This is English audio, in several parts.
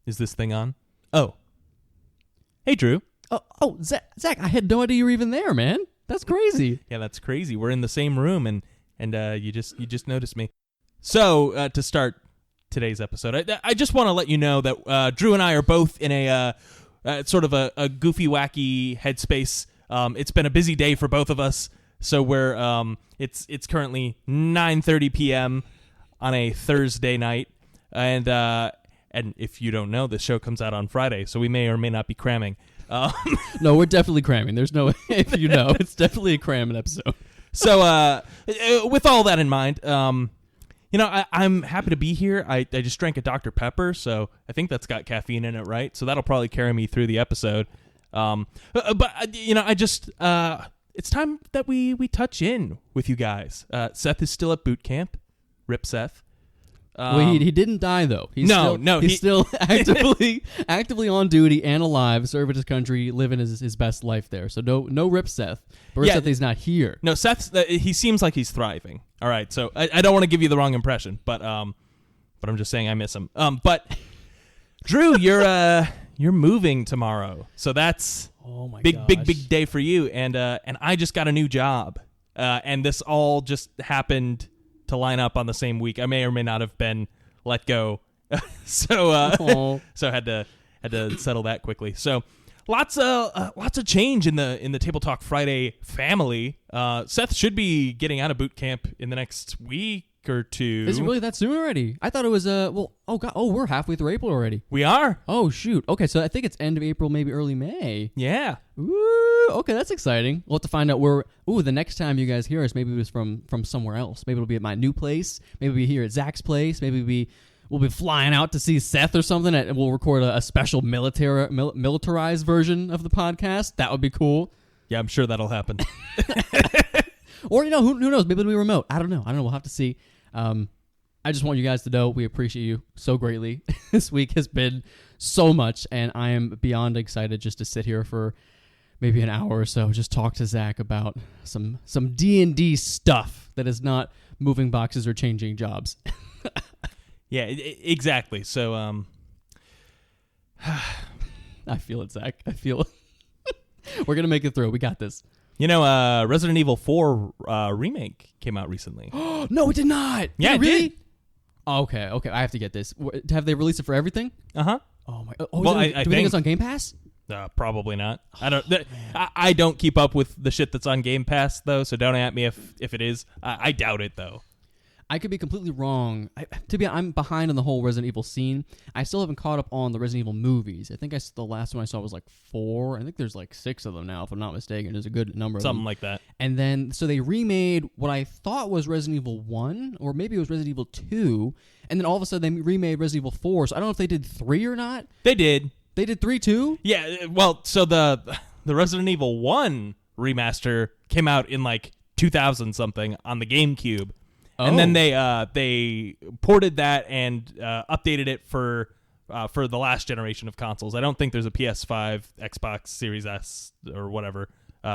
Is this thing on? Oh. Hey, Drew. Zach, I had no idea you were even there, man. That's crazy. Yeah, that's crazy. We're in the same room, and you just noticed me. So to start today's episode, I just want to let you know that Drew and I are both in a sort of a goofy, wacky headspace. It's been a busy day for both of us, so we're it's currently 9:30 p.m. on a Thursday night, and if you don't know, this show comes out on Friday, so we may or may not be cramming. No, we're definitely cramming. There's no, if you know, it's definitely a cramming episode. So, with all that in mind, I'm happy to be here. I just drank a Dr. Pepper, so I think that's got caffeine in it, right? So that'll probably carry me through the episode. It's time that we touch in with you guys. Seth is still at boot camp. Rip Seth. Well, he didn't die though. He's still actively on duty and alive, serving his country, living his best life there. So no Rip Seth. But Rip Seth is not here. No, he seems like he's thriving. All right, so I don't want to give you the wrong impression, but I'm just saying I miss him. But Drew, you're moving tomorrow, so that's big day for you. And I just got a new job, and this all just happened to line up on the same week. I may or may not have been let go, so had to settle that quickly. So lots of change in the TableTalk Friday family. Seth should be getting out of boot camp in the next week or two. Is it really that soon already? I thought it was we're halfway through April already. We are. Oh shoot. Okay, so I think it's end of April, maybe early May. Yeah. Ooh, okay, that's exciting. We'll have to find out where. The next time you guys hear us, maybe it was from somewhere else. Maybe it'll be at my new place. Maybe we'll be here at Zach's place. Maybe we'll be flying out to see Seth or something, and we'll record a special militarized version of the podcast. That would be cool. Yeah, I'm sure that'll happen. Or who knows? Maybe it'll be remote. I don't know. We'll have to see. I just want you guys to know we appreciate you so greatly. This week has been so much, and I am beyond excited just to sit here for maybe an hour or so, just talk to Zach about some D&D stuff that is not moving boxes or changing jobs. Yeah, exactly. So, I feel it, Zach. I feel it. We're going to make it through. We got this. Resident Evil 4 remake came out recently. No, it did not. Yeah, it really did. Okay. I have to get this. Have they released it for everything? Uh-huh. Oh my. Well, do we think it's on Game Pass? Probably not. I don't keep up with the shit that's on Game Pass though, so don't at me if it is. I doubt it though. I could be completely wrong. I'm behind on the whole Resident Evil scene. I still haven't caught up on the Resident Evil movies. I think the last one I saw was like 4. I think there's like 6 of them now, if I'm not mistaken. There's a good number of them. Something like that. And then, so they remade what I thought was Resident Evil 1, or maybe it was Resident Evil 2, and then all of a sudden they remade Resident Evil 4. So I don't know if they did 3 or not. They did. They did 3 too? Yeah, well, so the Resident Evil 1 remaster came out in like 2000 something on the GameCube. And then they ported that and updated it for the last generation of consoles. I don't think there's a PS5, Xbox Series S or whatever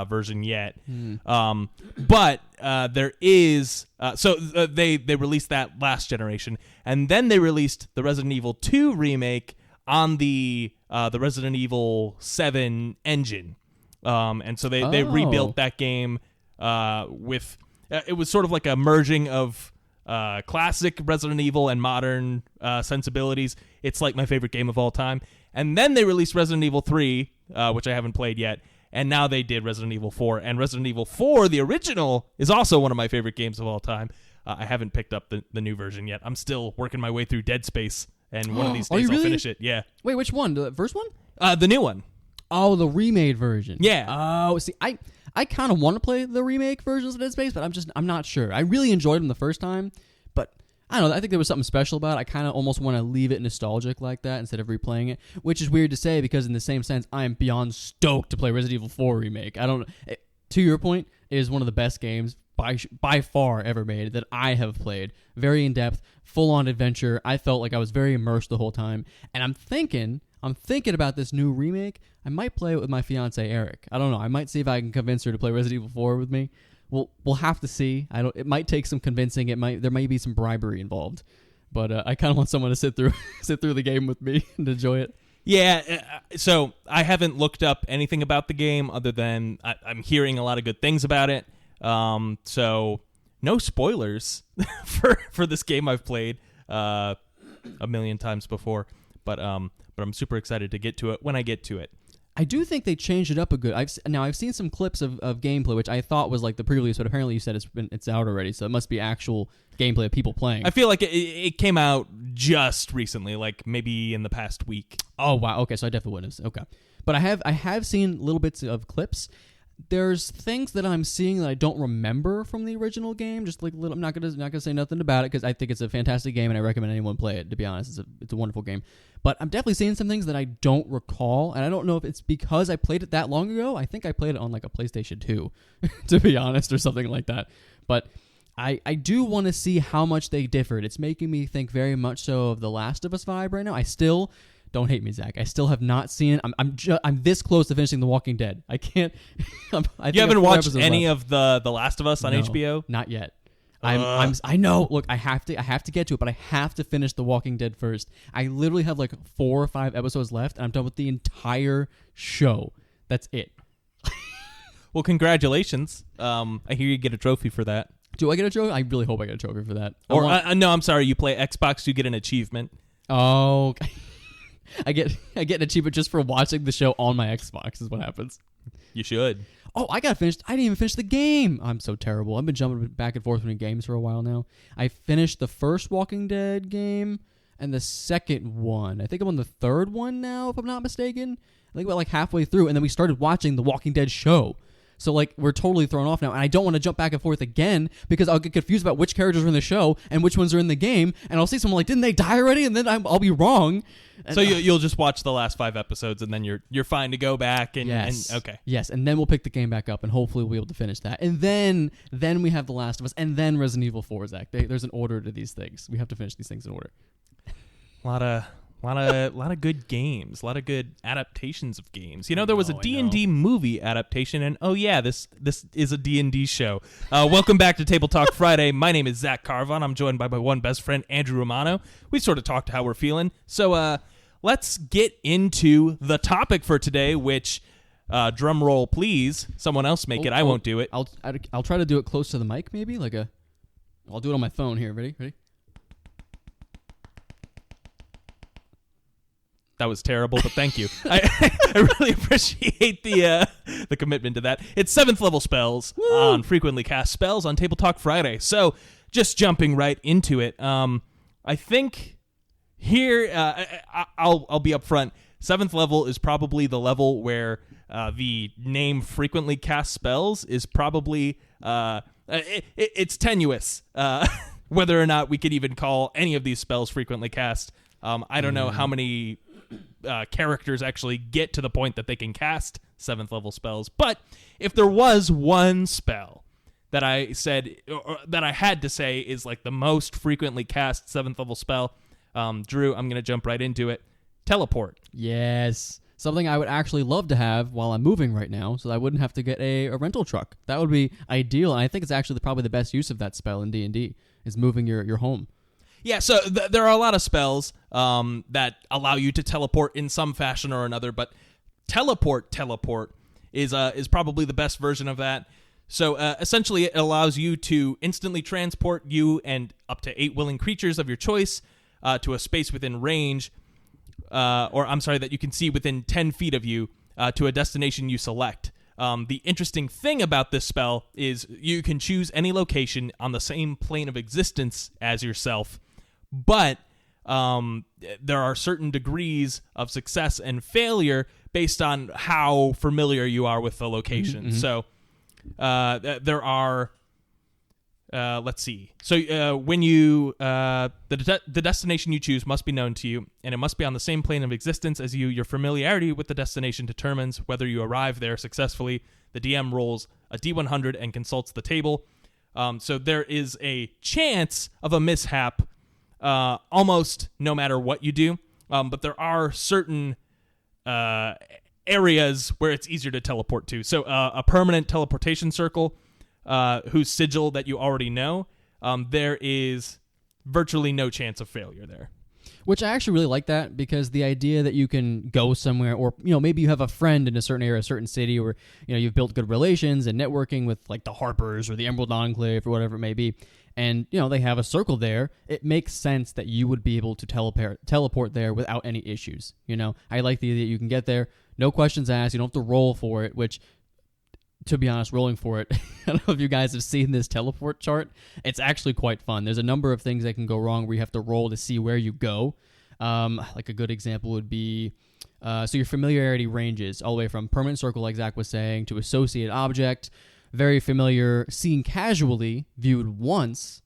version yet. But there is. They released that last generation, and then they released the Resident Evil 2 remake on the Resident Evil 7 engine. And so they rebuilt that game with. It was sort of like a merging of classic Resident Evil and modern sensibilities. It's like my favorite game of all time. And then they released Resident Evil 3, which I haven't played yet. And now they did Resident Evil 4. And Resident Evil 4, the original, is also one of my favorite games of all time. I haven't picked up the new version yet. I'm still working my way through Dead Space. And one of these days I'll finish it. Yeah. Wait, which one? The first one? The new one. Oh, the remade version. Yeah. Oh, see, I kind of want to play the remake versions of Dead Space, but I'm not sure. I really enjoyed them the first time, but I don't know. I think there was something special about it. I kind of almost want to leave it nostalgic like that instead of replaying it, which is weird to say because in the same sense, I am beyond stoked to play Resident Evil 4 remake. To your point, it is one of the best games by far ever made that I have played. Very in-depth, full-on adventure. I felt like I was very immersed the whole time, and I'm thinking about this new remake. I might play it with my fiance Eric. I don't know. I might see if I can convince her to play Resident Evil 4 with me. We'll have to see. It might take some convincing. There might be some bribery involved. But I kind of want someone to sit through the game with me and enjoy it. Yeah, so I haven't looked up anything about the game other than I'm hearing a lot of good things about it. So no spoilers for this game I've played a million times before, but I'm super excited to get to it when I get to it. I do think they changed it up a good. I've seen some clips of gameplay, which I thought was like the pre-release, but apparently you said it's out already, so it must be actual gameplay of people playing. I feel like it came out just recently, like maybe in the past week. Oh wow, okay, so I definitely witnessed. Okay, but I have seen little bits of clips. There's things that I'm seeing that I don't remember from the original game. Just like little, I'm not gonna say nothing about it because I think it's a fantastic game and I recommend anyone play it. To be honest, it's a wonderful game. But I'm definitely seeing some things that I don't recall, and I don't know if it's because I played it that long ago. I think I played it on like a PlayStation 2, to be honest, or something like that. But I do want to see how much they differed. It's making me think very much so of the Last of Us vibe right now. I still. Don't hate me, Zach. I still have not seen it. I'm this close to finishing The Walking Dead. I can't. You haven't watched any of the Last of Us on HBO? Not yet. I know. Look, I have to get to it, but I have to finish The Walking Dead first. I literally have like 4 or 5 episodes left, and I'm done with the entire show. That's it. Well, congratulations. I hear you get a trophy for that. Do I get a trophy? I really hope I get a trophy for that. No, I'm sorry. You play Xbox, you get an achievement. Oh. I get an achievement just for watching the show on my Xbox is what happens. You should. Oh, I didn't even finish the game. I'm so terrible. I've been jumping back and forth between games for a while now. I finished the first Walking Dead game and the second one. I think I'm on the third one now, if I'm not mistaken. I think we're like halfway through, and then we started watching the Walking Dead show. So, like, we're totally thrown off now, and I don't want to jump back and forth again because I'll get confused about which characters are in the show and which ones are in the game, and I'll see someone like, didn't they die already? And then I'll be wrong. So you'll just watch the last 5 episodes, and then you're fine to go back. Yes. Okay. Yes, and then we'll pick the game back up, and hopefully we'll be able to finish that. And then we have The Last of Us, and then Resident Evil 4, Zach. There's an order to these things. We have to finish these things in order. A lot of good games, a lot of good adaptations of games. You know, there was a D&D movie adaptation, and oh yeah, this is a D&D show. Welcome back to Table Talk Friday. My name is Zach Carvon. I'm joined by my one best friend, Andrew Romano. We sort of talked how we're feeling. So let's get into the topic for today, which, drum roll please, someone else make it. I won't do it. I'll try to do it close to the mic, maybe. I'll do it on my phone here. Ready? That was terrible, but thank you. I really appreciate the commitment to that. It's 7th level spells on frequently cast spells on Table Talk Friday. So just jumping right into it. I think here I'll be upfront. 7th level is probably the level where the name frequently cast spells is probably it's tenuous. Whether or not we could even call any of these spells frequently cast. I don't know how many characters actually get to the point that they can cast 7th level spells. But if there was one spell that I said, or that I had to say is like the most frequently cast 7th level spell, Drew, I'm going to jump right into it. Teleport. Yes. Something I would actually love to have while I'm moving right now, so I wouldn't have to get a rental truck. That would be ideal, and I think it's actually probably the best use of that spell in D&D, is moving your home. Yeah, so there are a lot of spells that allow you to teleport in some fashion or another, but teleport is probably the best version of that. So essentially, it allows you to instantly transport you and up to 8 willing creatures of your choice to a space within range, that you can see within 10 feet of you to a destination you select. The interesting thing about this spell is you can choose any location on the same plane of existence as yourself, but there are certain degrees of success and failure based on how familiar you are with the location. Mm-hmm. So there are, let's see. So when you the destination you choose must be known to you, and it must be on the same plane of existence as you. Your familiarity with the destination determines whether you arrive there successfully. The DM rolls a D100 and consults the table. So there is a chance of a mishap almost no matter what you do. But there are certain areas where it's easier to teleport to. So a permanent teleportation circle, whose sigil that you already know. There is virtually no chance of failure there. Which I actually really like that, because the idea that you can go somewhere, or maybe you have a friend in a certain area, a certain city, or you've built good relations and networking with like the Harpers or the Emerald Enclave or whatever it may be, and they have a circle there. It makes sense that you would be able to teleport there without any issues. I like the idea that you can get there, no questions asked. You don't have to roll for it, which, to be honest, rolling for it, I don't know if you guys have seen this teleport chart. It's actually quite fun. There's a number of things that can go wrong where you have to roll to see where you go. Like a good example would be, so your familiarity ranges all the way from permanent circle, like Zach was saying, to associated object, very familiar, seen casually, viewed once,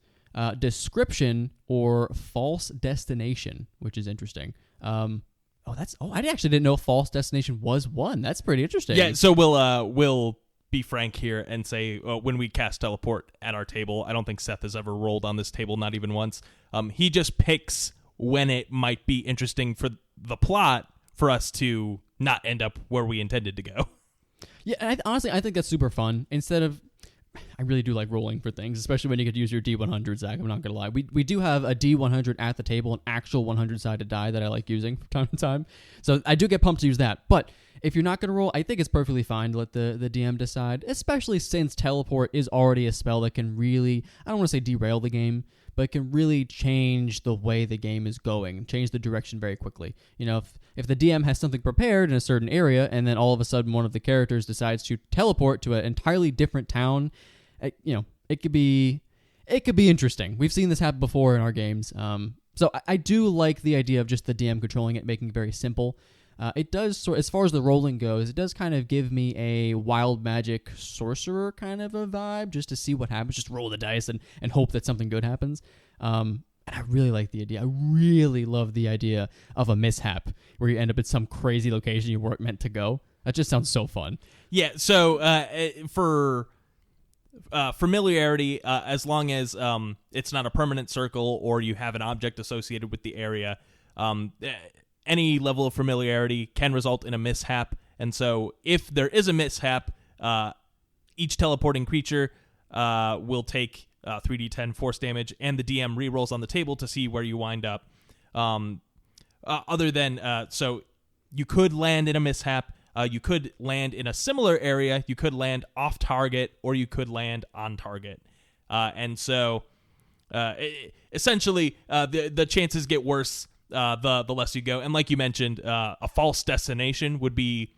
description, or false destination, which is interesting. I actually didn't know false destination was one. That's pretty interesting. Yeah, so we'll be frank here and say when we cast teleport at our table, I don't think Seth has ever rolled on this table, not even once. He just picks when it might be interesting for the plot for us to not end up where we intended to go. Yeah, honestly, I think that's super fun. I really do like rolling for things, especially when you could use your D100, Zach. I'm not going to lie. We do have a D100 at the table, an actual 100-sided die that I like using from time to time. So I do get pumped to use that. But if you're not going to roll, I think it's perfectly fine to let the DM decide, especially since teleport is already a spell that can really, I don't want to say derail the game, but it can really change the way the game is going, change the direction very quickly. If the DM has something prepared in a certain area, and then all of a sudden one of the characters decides to teleport to an entirely different town, it could be interesting. We've seen this happen before in our games. So I do like the idea of just the DM controlling it, making it very simple. It does, as far as the rolling goes, it does kind of give me a wild magic sorcerer kind of a vibe, just to see what happens. Just roll the dice and hope that something good happens. And I really like the idea. I really love the idea of a mishap where you end up at some crazy location you weren't meant to go. That just sounds so fun. Yeah, so for familiarity, as long as it's not a permanent circle or you have an object associated with the area, any level of familiarity can result in a mishap. And so if there is a mishap, each teleporting creature will take 3d10 force damage, and the DM rerolls on the table to see where you wind up. So you could land in a mishap, you could land in a similar area, you could land off target, or you could land on target. And so essentially the chances get worse the less you go. And like you mentioned, a false destination would be,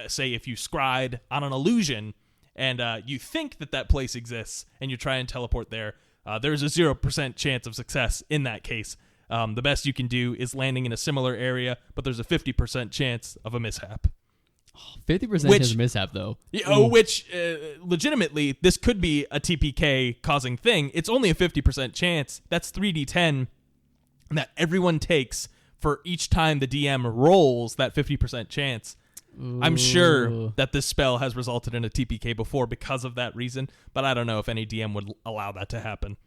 say, if you scryed on an illusion and you think that place exists and you try and teleport there, there's a 0% chance of success in that case. The best you can do is landing in a similar area, but there's a 50% chance of a mishap. 50% chance of mishap, though. Which, legitimately, this could be a TPK causing thing. It's only a 50% chance. That's 3d10 that everyone takes for each time the DM rolls that 50% chance. Ooh. I'm sure that this spell has resulted in a TPK before because of that reason, but I don't know if any DM would allow that to happen.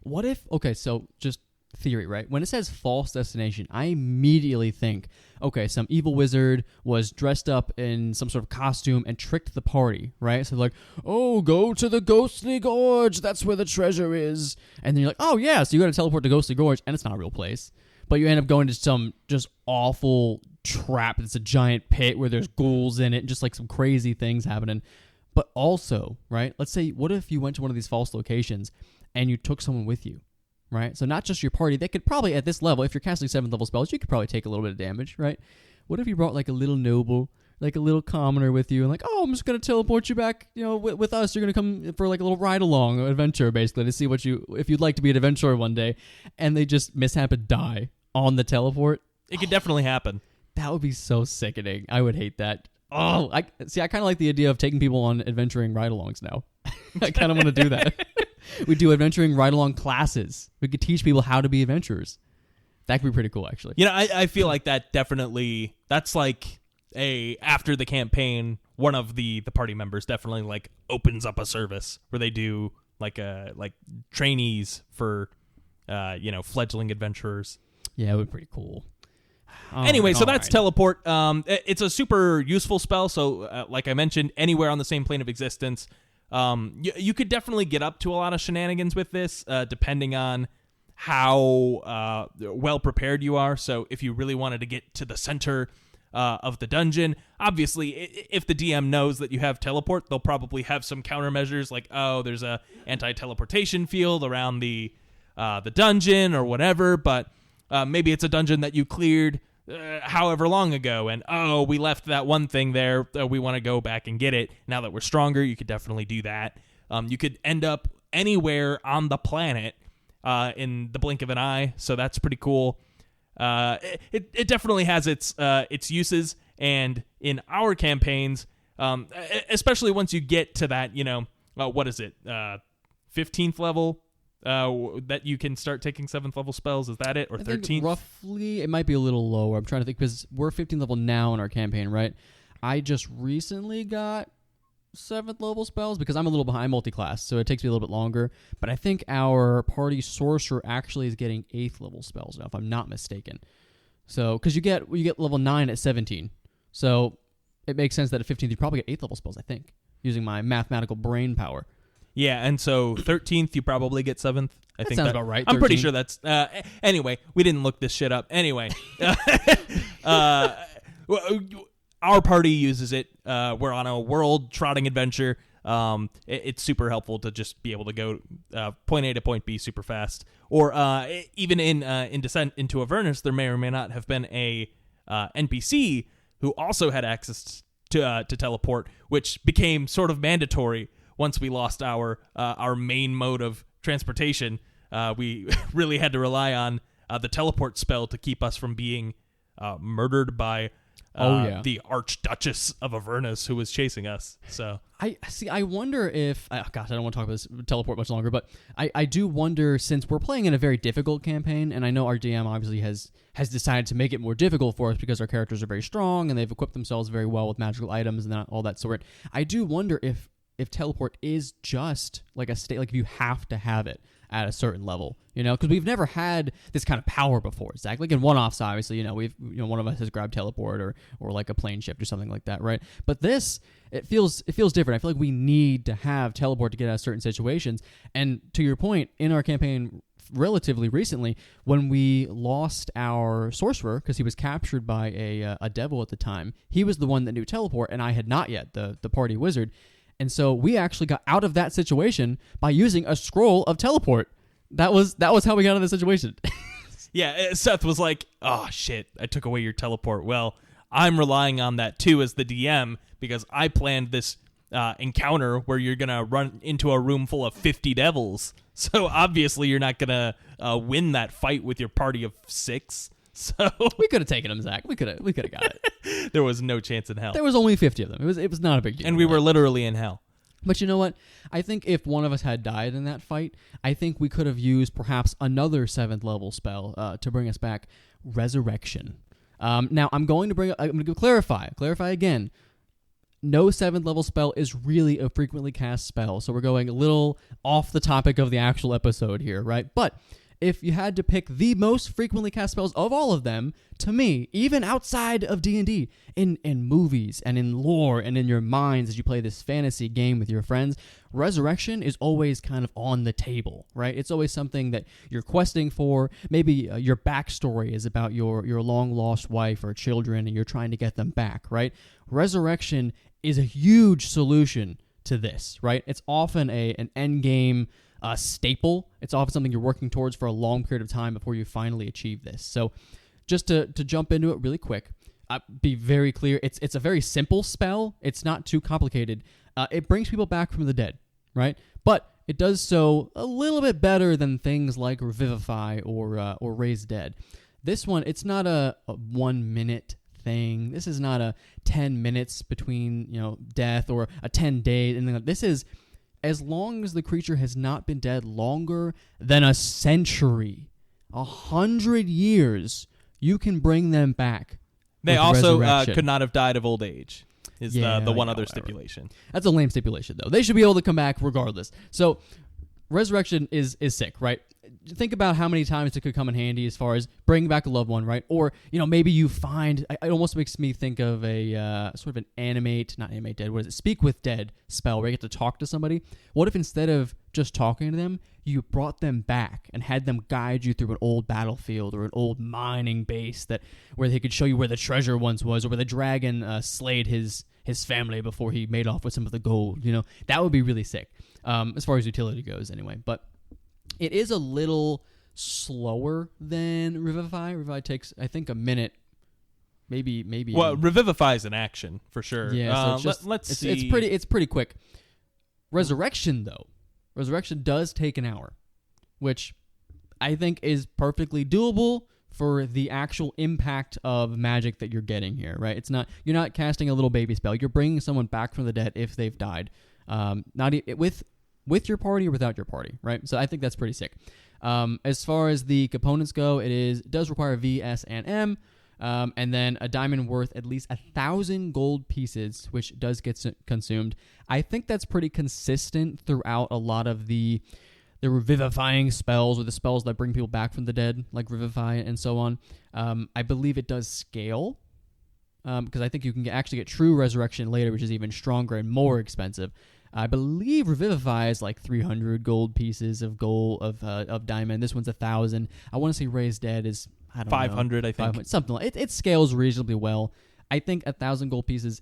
What if, okay, so just theory, right? When it says false destination, I immediately think, okay, some evil wizard was dressed up in some sort of costume and tricked the party, right? So like, oh, go to the Ghostly Gorge, that's where the treasure is. And then you're like, oh yeah, so you gotta teleport to Ghostly Gorge, and it's not a real place. But you end up going to some just awful trap. It's a giant pit where there's ghouls in it, and just like some crazy things happening. But also, right, let's say, what if you went to one of these false locations and you took someone with you? Right? So not just your party. They could probably, at this level, if you're casting 7th level spells, you could probably take a little bit of damage, right? What if you brought like a little noble, like a little commoner with you, and like, oh, I'm just going to teleport you back, with us. You're going to come for like a little ride-along adventure, basically, to see if you'd like to be an adventurer one day. And they just mishap and die on the teleport. It could definitely happen. That would be so sickening. I would hate that. Oh, I kind of like the idea of taking people on adventuring ride-alongs now. I kind of want to do that. We do adventuring ride-along classes. We could teach people how to be adventurers. That could be pretty cool, actually. I feel like that's like after the campaign, one of the party members definitely like opens up a service where they do like trainees for fledgling adventurers. Yeah, it would be pretty cool. Anyway, so that's teleport. It's a super useful spell. So like I mentioned, anywhere on the same plane of existence. You could definitely get up to a lot of shenanigans with this, depending on how well prepared you are. So if you really wanted to get to the center of the dungeon, obviously, if the DM knows that you have teleport, they'll probably have some countermeasures like, oh, there's a anti-teleportation field around the dungeon or whatever. But maybe it's a dungeon that you cleared however long ago, and oh, we left that one thing there. We want to go back and get it. Now that we're stronger, you could definitely do that. You could end up anywhere on the planet in the blink of an eye, so that's pretty cool. It definitely has its uses, and in our campaigns, especially once you get to that, what is it, 15th level, that you can start taking 7th level spells. Is that it, or 13th? Roughly, it might be a little lower. I'm trying to think, because we're 15th level now in our campaign, right? I just recently got 7th level spells because I'm a little behind multi-class, so it takes me a little bit longer. But I think our party sorcerer actually is getting 8th level spells now, if I'm not mistaken. So, because you get level 9 at 17, so it makes sense that at 15th you probably get 8th level spells. I think, using my mathematical brain power. Yeah, and so 13th you probably get 7th. I think sounds about right. I'm 13. pretty sure that's. Anyway, we didn't look this shit up. Anyway, our party uses it. We're on a world trotting adventure. It's super helpful to just be able to go point A to point B super fast. Or even in Descent into Avernus, there may or may not have been a NPC who also had access to teleport, which became sort of mandatory once we lost our main mode of transportation. We really had to rely on the teleport spell to keep us from being murdered by the Archduchess of Avernus, who was chasing us. So I wonder if I don't want to talk about this teleport much longer, but I do wonder, since we're playing in a very difficult campaign, and I know our DM obviously has decided to make it more difficult for us because our characters are very strong and they've equipped themselves very well with magical items and all that sort. I do wonder if teleport is just like a state, like if you have to have it at a certain level, because we've never had this kind of power before, Zach. Like in one-offs, obviously, one of us has grabbed teleport or like a plane shift or something like that, right? But this, it feels different. I feel like we need to have teleport to get out of certain situations. And to your point, in our campaign relatively recently, when we lost our sorcerer because he was captured by a devil at the time, he was the one that knew teleport, and I had not yet, the party wizard. And so we actually got out of that situation by using a scroll of teleport. That was how we got out of the situation. Yeah, Seth was like, oh, shit, I took away your teleport. Well, I'm relying on that, too, as the DM, because I planned this encounter where you're going to run into a room full of 50 devils. So obviously you're not going to win that fight with your party of 6. So we could have taken him, Zach. We could have got it. There was no chance in hell. There was only 50 of them. It was not a big deal. And we were literally in hell. But you know what? I think if one of us had died in that fight, I think we could have used perhaps another 7th level spell to bring us back, Resurrection. Now I'm going to clarify again. No 7th level spell is really a frequently cast spell, so we're going a little off the topic of the actual episode here, right? But if you had to pick the most frequently cast spells of all of them, to me, even outside of D&D, in movies and in lore and in your minds as you play this fantasy game with your friends, Resurrection is always kind of on the table, right? It's always something that you're questing for. Maybe your backstory is about your long-lost wife or children and you're trying to get them back, right? Resurrection is a huge solution to this, right? It's often an end game staple. It's often something you're working towards for a long period of time before you finally achieve this. So just to jump into it really quick, be very clear, it's a very simple spell. It's not too complicated. It brings people back from the dead, right? But it does so a little bit better than things like Revivify or Raise Dead. This one, it's not a 1 minute thing. This is not a 10 minutes between death or a 10 days. And this is as long as the creature has not been dead longer than a century, 100 years, you can bring them back. They also could not have died of old age, is the one other stipulation. That's a lame stipulation, though. They should be able to come back regardless. So Resurrection is sick, right? Think about how many times it could come in handy as far as bringing back a loved one, right? Or, maybe you find, it almost makes me think of a sort of an Speak with Dead spell where you get to talk to somebody. What if instead of just talking to them. You brought them back and had them guide you through an old battlefield or an old mining base where they could show you where the treasure once was, or where the dragon slayed his family before he made off with some of the gold. That would be really sick, as far as utility goes anyway. But it is a little slower than Revivify. Revivify takes, I think, a minute. Maybe. Well, Revivify is an action for sure. Yeah, so let's see. It's pretty quick. Resurrection, though. Resurrection does take an hour, which I think is perfectly doable for the actual impact of magic that you're getting here, right? You're not casting a little baby spell. You're bringing someone back from the dead if they've died, with your party or without your party, right? So I think that's pretty sick. As far as the components go, it does require V, S, and M. And then a diamond worth at least 1,000 gold pieces, which does get consumed. I think that's pretty consistent throughout a lot of the revivifying spells, or the spells that bring people back from the dead, like Revivify and so on. I believe it does scale, because I think you can actually get true resurrection later, which is even stronger and more expensive. I believe Revivify is like 300 gold pieces of diamond. This one's 1,000. I want to say Raise Dead is 500, I think. 500, something like it scales reasonably well. I think 1,000 gold pieces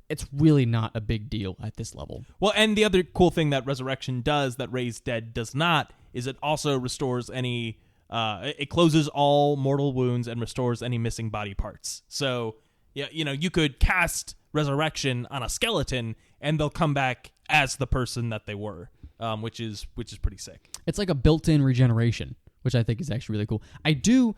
it's really not a big deal at this level. Well, and the other cool thing that Resurrection does that Raise Dead does not is it also restores any. It closes all mortal wounds and restores any missing body parts. So, yeah, you could cast Resurrection on a skeleton and they'll come back as the person that they were, which is pretty sick. It's like a built-in regeneration, which I think is actually really cool. I do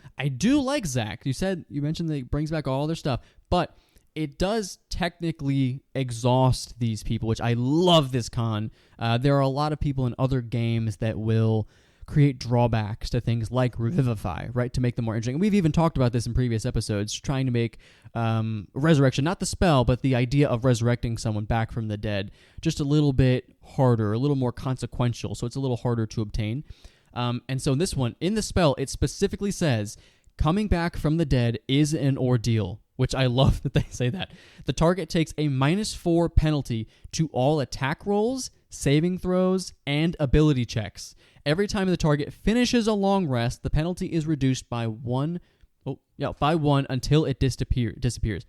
like Zach. You mentioned that it brings back all their stuff, but it does technically exhaust these people, which I love this con. There are a lot of people in other games that will create drawbacks to things like Revivify, right, to make them more interesting. And we've even talked about this in previous episodes, trying to make resurrection, not the spell, but the idea of resurrecting someone back from the dead, just a little bit harder, a little more consequential, so it's a little harder to obtain. And so in this one, in the spell, it specifically says, coming back from the dead is an ordeal, which I love that they say that. The target takes a -4 penalty to all attack rolls, saving throws, and ability checks. Every time the target finishes a long rest, the penalty is reduced by one until it disappears.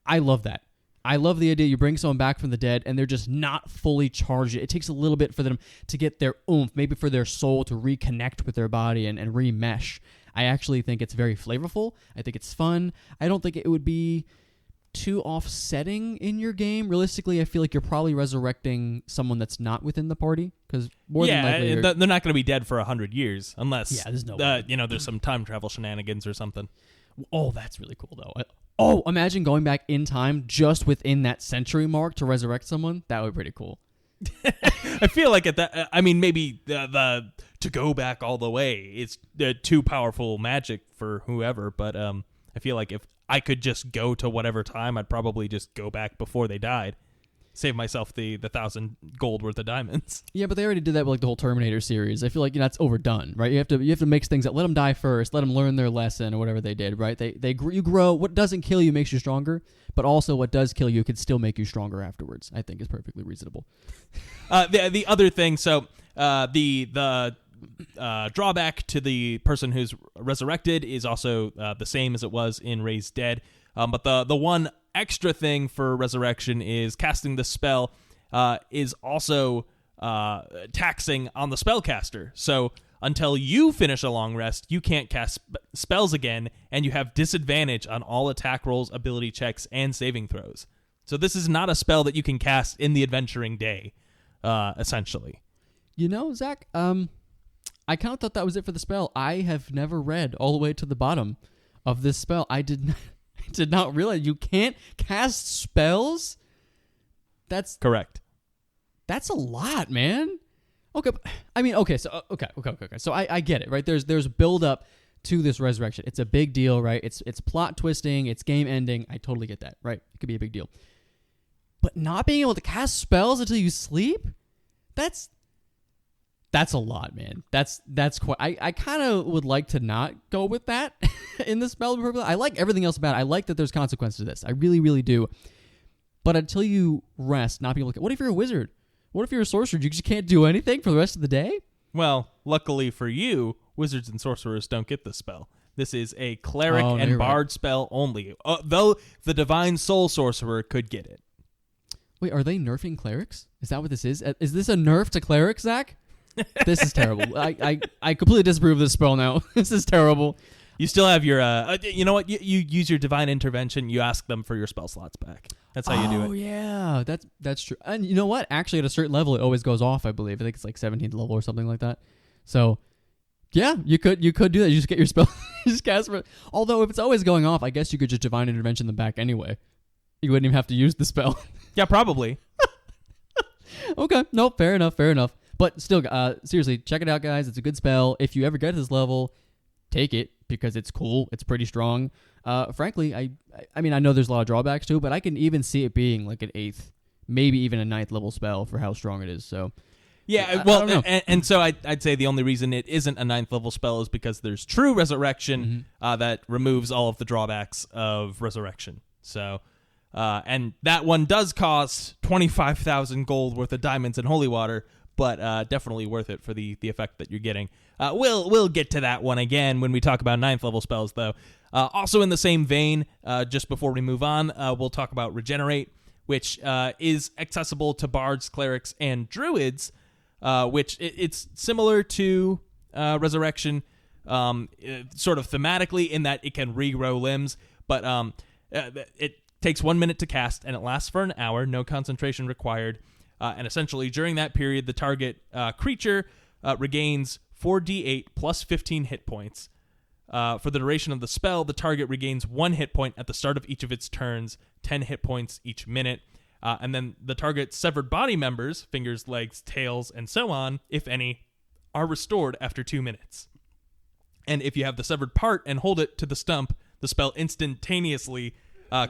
I love that. I love the idea you bring someone back from the dead and they're just not fully charged. It takes a little bit for them to get their oomph, maybe for their soul to reconnect with their body and remesh. I actually think it's very flavorful. I think it's fun. I don't think it would be too offsetting in your game. Realistically, I feel like you're probably resurrecting someone that's not within the party, because more than likely they're not going to be dead for 100 years unless there's no there's some time travel shenanigans or something. Oh, that's really cool though. Imagine going back in time just within that century mark to resurrect someone. That would be pretty cool. I feel like at that, maybe the to go back all the way, it's too powerful magic for whoever. But I feel like if I could just go to whatever time, I'd probably just go back before they died, save myself the 1,000 gold worth of diamonds. Yeah, but they already did that with like the whole Terminator series. I feel like that's overdone, right? You have to mix things up. Let them die first. Let them learn their lesson or whatever they did, right? You grow. What doesn't kill you makes you stronger, but also what does kill you could still make you stronger afterwards. I think is perfectly reasonable. The other thing, so the drawback to the person who's resurrected is also the same as it was in Raised Dead, but the one extra thing for resurrection is casting the spell is also taxing on the spellcaster. So until you finish a long rest, you can't cast spells again, and you have disadvantage on all attack rolls, ability checks, and saving throws. So this is not a spell that you can cast in the adventuring day, essentially. Zach, I kind of thought that was it for the spell. I have never read all the way to the bottom of this spell. I did not realize you can't cast spells. That's correct. That's a lot, man. Okay, So I get it, right? There's build up to this resurrection. It's a big deal, right? It's plot twisting. It's game ending. I totally get that, right? It could be a big deal. But not being able to cast spells until you sleep, that's a lot, man. That's quite. I kind of would like to not go with that in the spell. I like everything else about it. I like that there's consequences to this. I really, really do. But until you rest, not being able to. What if you're a wizard? What if you're a sorcerer? You just can't do anything for the rest of the day? Well, luckily for you, wizards and sorcerers don't get this spell. This is a cleric and bard spell only, though the divine soul sorcerer could get it. Wait, are they nerfing clerics? Is that what this is? Is this a nerf to clerics, Zach? This is terrible. I completely disapprove of this spell now. This is terrible. You still have your, you know what? You use your divine intervention. You ask them for your spell slots back. That's how you do it. Oh, yeah. That's true. And you know what? Actually, at a certain level, it always goes off, I believe. I think it's like 17th level or something like that. So, yeah, you could do that. You just get your spell. You just cast for it. Although, if it's always going off, I guess you could just divine intervention them back anyway. You wouldn't even have to use the spell. Yeah, probably. Okay. No, fair enough. But still, seriously, check it out, guys. It's a good spell. If you ever get to this level, take it because it's cool. It's pretty strong. Frankly, I mean, I know there's a lot of drawbacks to it, but I can even see it being like an 8th, maybe even a 9th level spell for how strong it is. So, yeah, well, and so I'd say the only reason it isn't a 9th level spell is because there's true resurrection that removes all of the drawbacks of resurrection. So, and that one does cost 25,000 gold worth of diamonds and holy water, but definitely worth it for the effect that you're getting. We'll get to that one again when we talk about 9th level spells, though. Also in the same vein, just before we move on, we'll talk about Regenerate, which is accessible to bards, clerics, and druids, which it's similar to Resurrection, sort of thematically in that it can regrow limbs, but it takes 1 minute to cast, and it lasts for an hour, no concentration required. And essentially, during that period, the target creature regains 4d8 plus 15 hit points. For the duration of the spell, the target regains 1 hit point at the start of each of its turns, 10 hit points each minute. And then the target's severed body members, fingers, legs, tails, and so on, if any, are restored after 2 minutes. And if you have the severed part and hold it to the stump, the spell instantaneously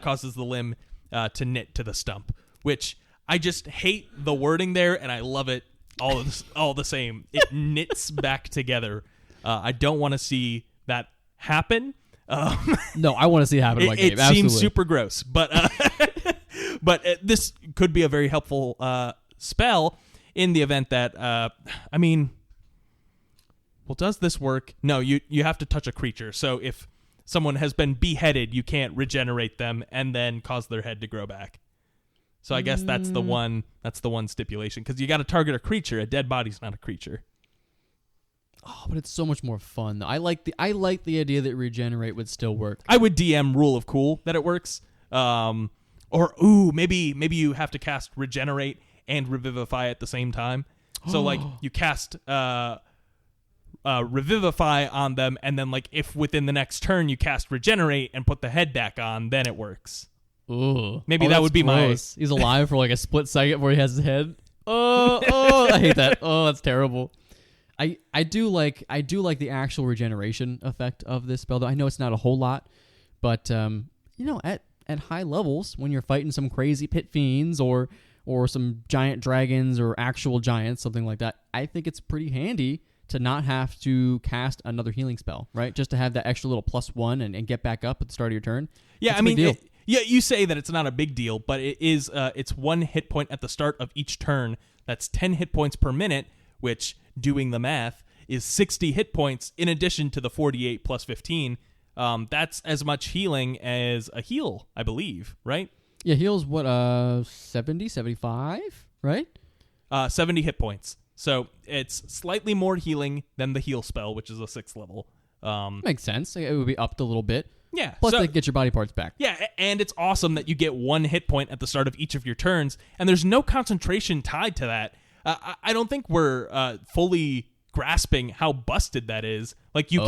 causes the limb to knit to the stump, which I just hate the wording there, and I love it all the same. It knits back together. I don't want to see that happen. No, I want to see it happen in my game. It seems super gross, but this could be a very helpful spell in the event that, I mean, well, does this work? No, you have to touch a creature. So if someone has been beheaded, you can't regenerate them and then cause their head to grow back. So I guess that's the one stipulation, because you got to target a creature. A dead body's not a creature. Oh, but it's so much more fun. I like the idea that Regenerate would still work. I would DM Rule of Cool that it works. Maybe you have to cast Regenerate and Revivify at the same time. So like you cast Revivify on them, and then like if within the next turn you cast Regenerate and put the head back on, then it works. Ooh. Maybe that would be gross. He's alive for like a split second before he has his head. Oh, I hate that. Oh, that's terrible. I do like the actual regeneration effect of this spell, though I know it's not a whole lot, but at high levels, when you're fighting some crazy pit fiends or some giant dragons or actual giants, something like that, I think it's pretty handy to not have to cast another healing spell, right? Just to have that extra little +1 and get back up at the start of your turn. Yeah, I mean, you say that it's not a big deal, but it is. It's 1 hit point at the start of each turn. That's 10 hit points per minute, which, doing the math, is 60 hit points in addition to the 48 plus 15. That's as much healing as a heal, I believe, right? Yeah, heal's what, 70, 75, right? 70 hit points. So it's slightly more healing than the heal spell, which is a 6th level. Makes sense. It would be upped a little bit. Yeah. Plus, they get your body parts back. Yeah, and it's awesome that you get 1 hit point at the start of each of your turns, and there's no concentration tied to that. I don't think we're fully grasping how busted that is. Like, you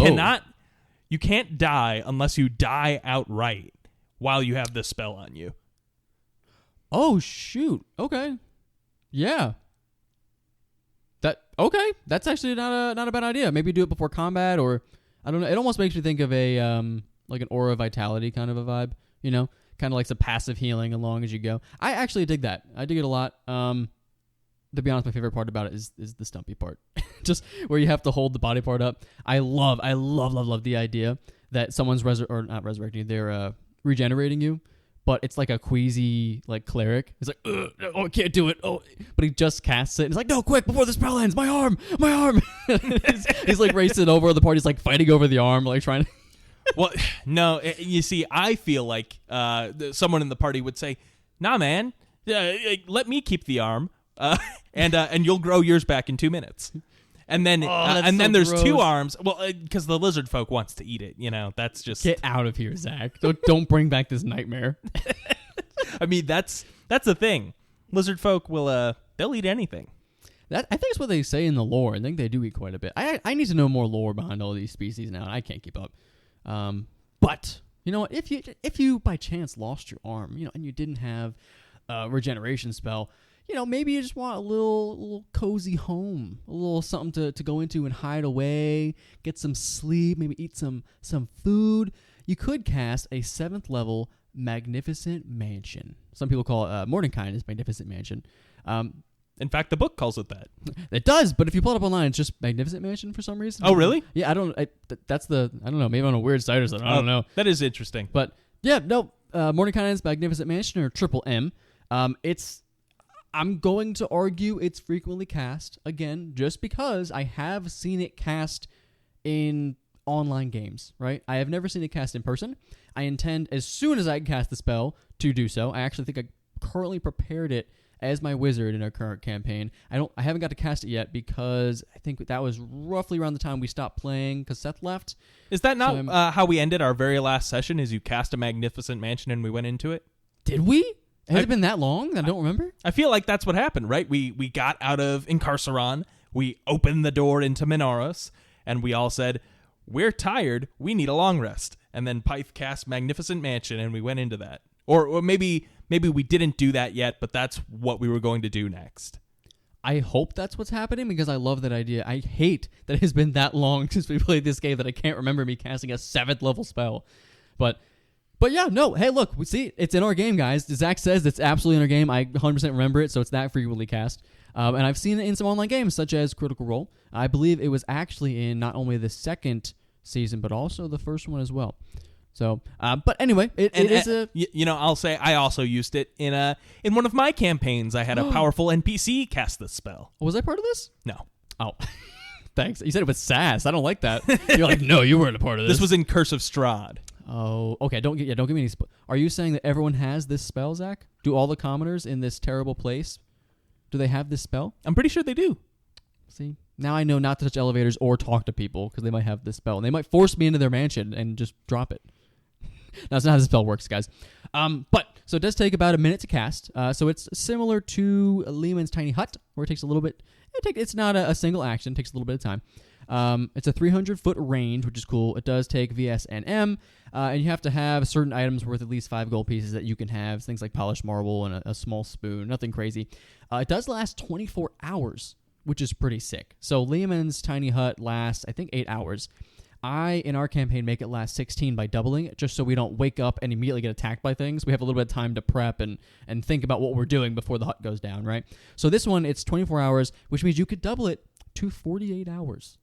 can't die unless you die outright while you have this spell on you. Oh, shoot. Okay. Yeah. That's actually not a bad idea. Maybe do it before combat, or I don't know. It almost makes me think of a like an Aura of Vitality kind of a vibe, kind of like some passive healing along as you go. I actually dig that. I dig it a lot. To be honest, my favorite part about it is the stumpy part, just where you have to hold the body part up. I love the idea that someone's not resurrecting you, they're regenerating you, but it's like a queasy like cleric. He's like, oh, I can't do it. Oh, but he just casts it. And he's like, no, quick, before the spell ends, my arm. he's like racing over. The party's like fighting over the arm, like trying to. Well, no, you see, I feel like someone in the party would say, nah, man, let me keep the arm, and you'll grow yours back in 2 minutes. And then there's gross. 2 arms. Well, because the lizard folk wants to eat it. That's just Get out of here, Zach. Don't bring back this nightmare. I mean, that's the thing. Lizard folk will they'll eat anything. That I think it's what they say in the lore. I think they do eat quite a bit. I need to know more lore behind all these species now, and I can't keep up. But you know what? If you by chance lost your arm, and you didn't have a regeneration spell, maybe you just want a little cozy home, a little something to go into and hide away, get some sleep, maybe eat some food. You could cast a 7th level Magnificent Mansion. Some people call it Mordenkainen's Magnificent Mansion. In fact, the book calls it that. It does, but if you pull it up online, it's just Magnificent Mansion for some reason. Oh, really? Yeah, I don't know. Maybe on a weird site or something. I don't know. That is interesting. But yeah, no. Mordenkainen's Magnificent Mansion, or Triple M. I'm going to argue it's frequently cast, again, just because I have seen it cast in online games, right? I have never seen it cast in person. I intend, as soon as I can cast the spell, to do so. I actually think I currently prepared it as my wizard in our current campaign. I haven't got to cast it yet because I think that was roughly around the time we stopped playing because Seth left. Is that not how we ended our very last session, is you cast a Magnificent Mansion and we went into it? Did we? Has it been that long? I don't remember. I feel like that's what happened, right? We got out of Incarceron, we opened the door into Minoros, and we all said, we're tired, we need a long rest. And then Pyth cast Magnificent Mansion, and we went into that. Or maybe we didn't do that yet, but that's what we were going to do next. I hope that's what's happening because I love that idea. I hate that it has been that long since we played this game that I can't remember me casting a 7th level spell. But yeah, no. Hey, look, we see it's in our game, guys. Zach says it's absolutely in our game. I 100% remember it, so it's that frequently cast. And I've seen it in some online games, such as Critical Role. I believe it was actually in not only the 2nd season, but also the 1st one as well. So, but anyway, it is a. I'll say I also used it in one of my campaigns. I had a powerful NPC cast this spell. Was I part of this? No. Oh, thanks. You said it with sass. I don't like that. You're like, no, you weren't a part of this. This was in Curse of Strahd. Oh, okay. Don't give me any. Are you saying that everyone has this spell, Zach? Do all the commoners in this terrible place? Do they have this spell? I'm pretty sure they do. See, now I know not to touch elevators or talk to people because they might have this spell and they might force me into their mansion and just drop it. That's not how the spell works, guys. But so it does take about a minute to cast. So it's similar to Lehman's Tiny Hut, where it takes a little bit. It's not a single action. It takes a little bit of time. It's a 300-foot range, which is cool. It does take VS and M, and you have to have certain items worth at least 5 gold pieces that you can have. Things like polished marble and a small spoon. Nothing crazy. It does last 24 hours, which is pretty sick. So Lehman's Tiny Hut lasts, I think, 8 hours. In our campaign, make it last 16 by doubling it, just so we don't wake up and immediately get attacked by things. We have a little bit of time to prep and think about what we're doing before the hut goes down, right? So this one, it's 24 hours, which means you could double it to 48 hours,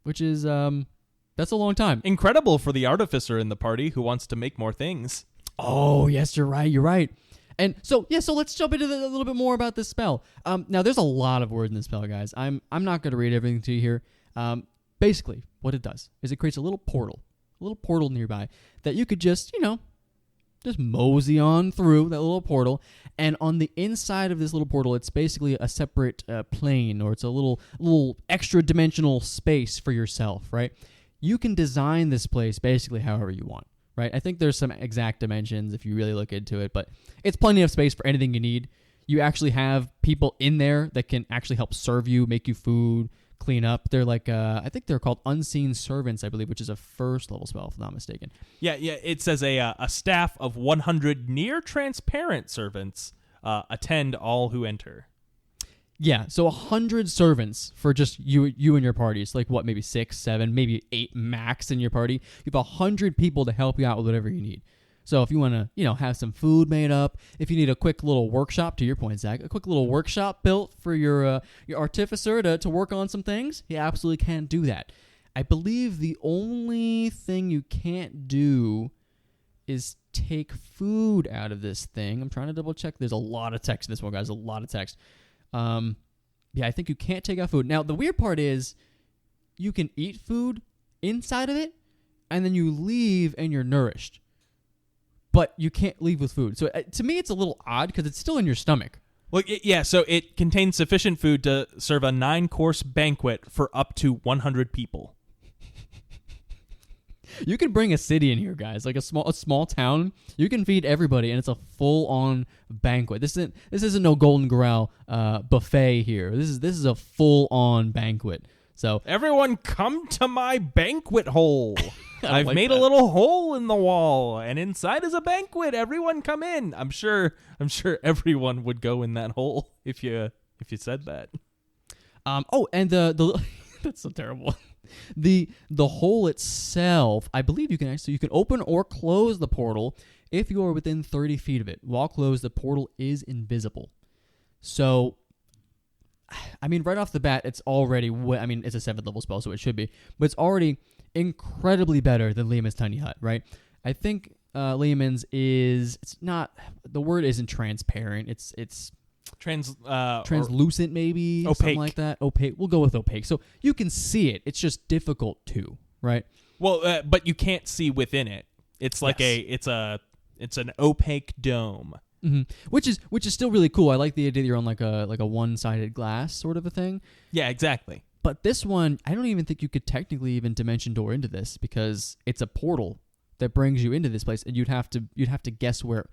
which is, that's a long time. Incredible for the artificer in the party who wants to make more things. Oh, yes, you're right. And so let's jump into a little bit more about this spell. Now, there's a lot of words in this spell, guys. I'm not going to read everything to you here. Basically, what it does is it creates a little portal nearby that you could just mosey on through that little portal. And on the inside of this little portal, it's basically a separate plane, or it's a little extra dimensional space for yourself, right? You can design this place basically however you want, right? I think there's some exact dimensions if you really look into it, but it's plenty of space for anything you need. You actually have people in there that can actually help serve you, make you food, clean up. They're like, I think they're called Unseen Servants, I believe, which is a 1st level spell, if I'm not mistaken. Yeah. It says a staff of 100 near transparent servants attend all who enter. Yeah, so 100 servants for just you and your party. It's like, what, maybe 6, 7, maybe 8 max in your party. You have 100 people to help you out with whatever you need. So if you want to, have some food made up, if you need a quick little workshop, to your point, Zach, a quick little workshop built for your artificer to work on some things, you absolutely can do that. I believe the only thing you can't do is take food out of this thing. I'm trying to double check. There's a lot of text in this one, guys. A lot of text. Yeah, I think you can't take out food. Now, the weird part is you can eat food inside of it, and then you leave and you're nourished. But you can't leave with food. So to me, it's a little odd because it's still in your stomach. Well, yeah, so it contains sufficient food to serve a 9-course banquet for up to 100 people. You can bring a city in here, guys, like a small town. You can feed everybody, and it's a full-on banquet. This isn't no Golden Corral buffet here. This is a full-on banquet. So everyone, come to my banquet hole. I've like made that. a little hole in the wall, and inside is a banquet. Everyone, come in. I'm sure everyone would go in that hole if you said that. Oh, and the that's so terrible. The hole itself, I believe you can open or close the portal if you are within 30 feet of it. While closed, the portal is invisible. So, I mean, right off the bat, it's already. It's a 7th level spell, so it should be, but it's already incredibly better than Lehman's Tiny Hut, right? I think Lehman's it's not. The word isn't transparent. It's translucent, maybe opaque. Something like that. Opaque. We'll go with opaque. So you can see it. It's just difficult to, right? Well, but you can't see within it. It's like it's an opaque dome. Mm-hmm. Which is still really cool. I like the idea that you're on like a one-sided glass sort of a thing. Yeah, exactly. But this one, I don't even think you could technically even dimension door into this because it's a portal that brings you into this place, and you'd have to guess where.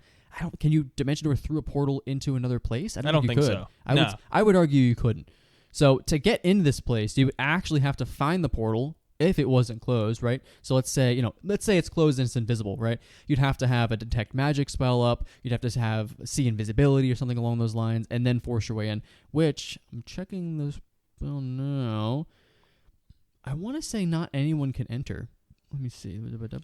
Can you dimension door through a portal into another place? I don't think you could. So. I would argue you couldn't. So to get into this place, you would actually have to find the portal if it wasn't closed, right? So let's say it's closed and it's invisible, right? You'd have to have a detect magic spell up. You'd have to have see invisibility or something along those lines, and then force your way in. Which I'm checking this spell now. I want to say not anyone can enter. Let me see.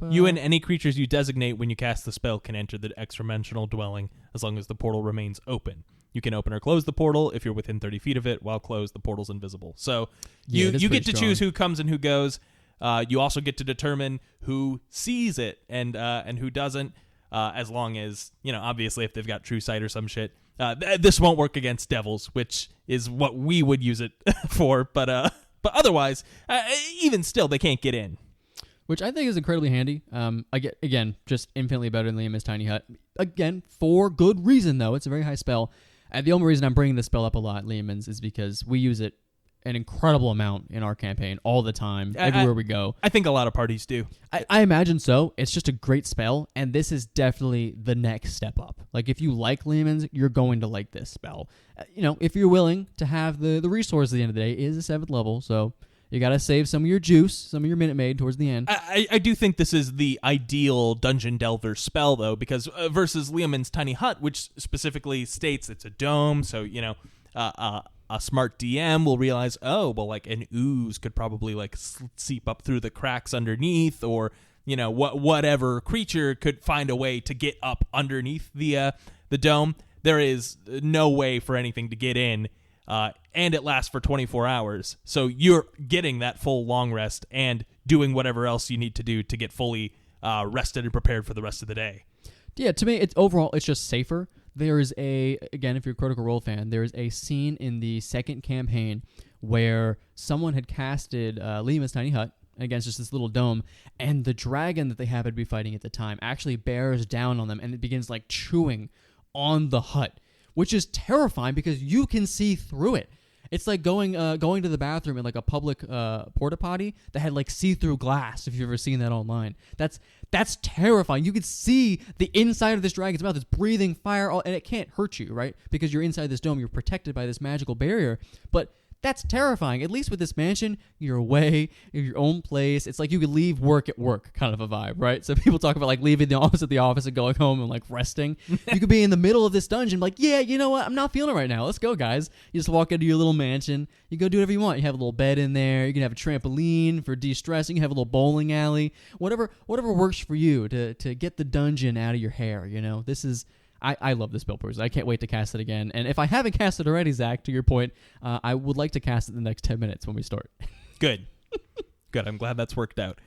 You and any creatures you designate when you cast the spell can enter the extra-dimensional dwelling as long as the portal remains open. You can open or close the portal if you're within 30 feet of it. While closed, the portal's invisible. So you get to choose who comes and who goes. You also get to determine who sees it and who doesn't, as long as, obviously if they've got true sight or some shit. This won't work against devils, which is what we would use it for. But otherwise, even still, they can't get in. Which I think is incredibly handy. Again, just infinitely better than Lehman's Tiny Hut. Again, for good reason, though. It's a very high spell. And the only reason I'm bringing this spell up a lot, Lehman's, is because we use it an incredible amount in our campaign all the time, everywhere we go. I think a lot of parties do. I imagine so. It's just a great spell, and this is definitely the next step up. Like, if you like Lehman's, you're going to like this spell. If you're willing to have the resource at the end of the day, it is a 7th level, so you got to save some of your juice, some of your Minute Maid towards the end. I do think this is the ideal Dungeon Delver spell, though, because versus Lehman's Tiny Hut, which specifically states it's a dome, so, a smart DM will realize, like an ooze could probably like seep up through the cracks underneath, or, whatever creature could find a way to get up underneath the dome. There is no way for anything to get in. And it lasts for 24 hours. So you're getting that full long rest and doing whatever else you need to do to get fully rested and prepared for the rest of the day. Yeah, to me, it's just safer. There is again, if you're a Critical Role fan, there is a scene in the second campaign where someone had casted Lehman's Tiny Hut against just this little dome, and the dragon that they happened to be fighting at the time actually bears down on them, and it begins like chewing on the hut, which is terrifying because you can see through it. It's like going to the bathroom in like a public porta potty that had like see-through glass. If you've ever seen that online, that's terrifying. You could see the inside of this dragon's mouth. It's breathing fire, and it can't hurt you, right? Because you're inside this dome. You're protected by this magical barrier. But that's terrifying. At least with this mansion, you're away, you're your own place. It's like you could leave work at work, kind of a vibe, right? So people talk about like leaving the office at the office and going home and like resting. You could be in the middle of this dungeon, like, yeah, you know what? I'm not feeling it right now. Let's go, guys. You just walk into your little mansion. You go do whatever you want. You have a little bed in there. You can have a trampoline for de-stressing. You have a little bowling alley. Whatever works for you to get the dungeon out of your hair. This is. I love this spell person. I can't wait to cast it again. And if I haven't cast it already, Zach, to your point, I would like to cast it in the next 10 minutes when we start. Good. I'm glad that's worked out.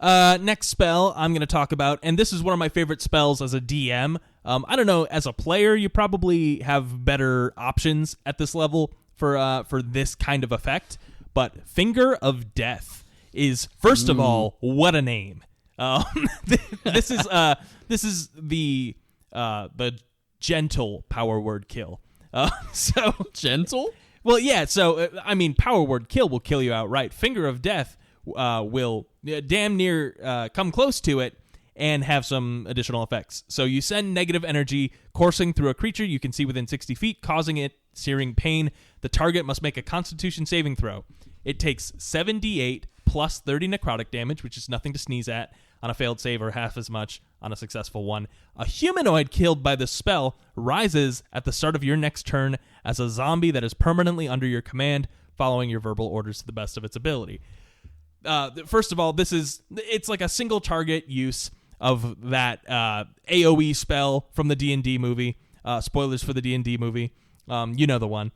Next spell I'm going to talk about, and this is one of my favorite spells as a DM. I don't know, as a player, you probably have better options at this level for this kind of effect, but Finger of Death is, first of all, what a name. This is the gentle power word kill. So Gentle? Well, yeah. So I mean, power word kill will kill you outright. Finger of Death will damn near come close to it and have some additional effects. So you send negative energy coursing through a creature you can see within 60 feet, causing it searing pain. The target must make a Constitution saving throw. It takes 7d8 plus 30 necrotic damage, which is nothing to sneeze at on a failed save, or half as much on a successful one. A humanoid killed by this spell rises at the start of your next turn as a zombie that is permanently under your command, following your verbal orders to the best of its ability. First of all, it's like a single target use of that AoE spell from the D&D movie. Spoilers for the D&D movie. You know the one.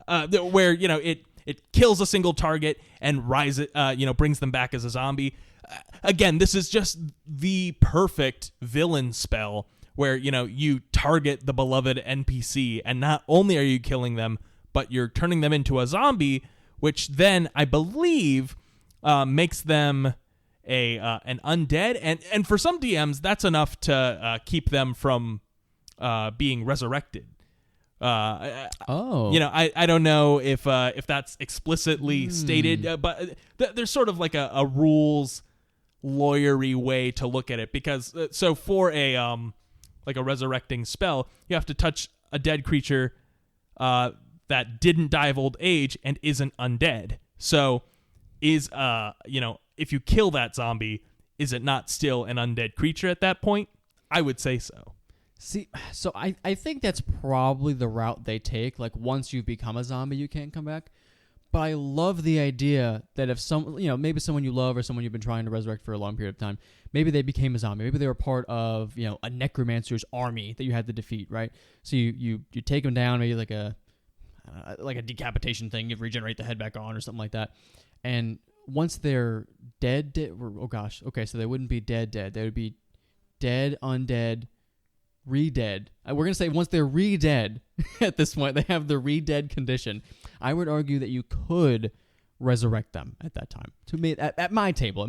Where, it kills a single target and brings them back as a zombie. Again, this is just the perfect villain spell where, you target the beloved NPC, and not only are you killing them, but you're turning them into a zombie, which then I believe makes them an undead, and for some DMs that's enough to keep them from being resurrected. I don't know if that's explicitly stated, but there's sort of like a rules lawyery way to look at it, because so for a like a resurrecting spell, you have to touch a dead creature that didn't die of old age and isn't undead. So is if you kill that zombie, is it not still an undead creature at that point? I would say so. See, so I think that's probably the route they take. Like, once you've become a zombie, you can't come back. But I love the idea that if maybe someone you love or someone you've been trying to resurrect for a long period of time, maybe they became a zombie. Maybe they were part of, a necromancer's army that you had to defeat, right? So you take them down, maybe like a decapitation thing, you regenerate the head back on or something like that. And once they're dead, so they wouldn't be dead. They would be dead, undead, re-dead. We're going to say once they're re-dead, at this point, they have the re-dead condition. I would argue that you could resurrect them at that time. To me, at my table.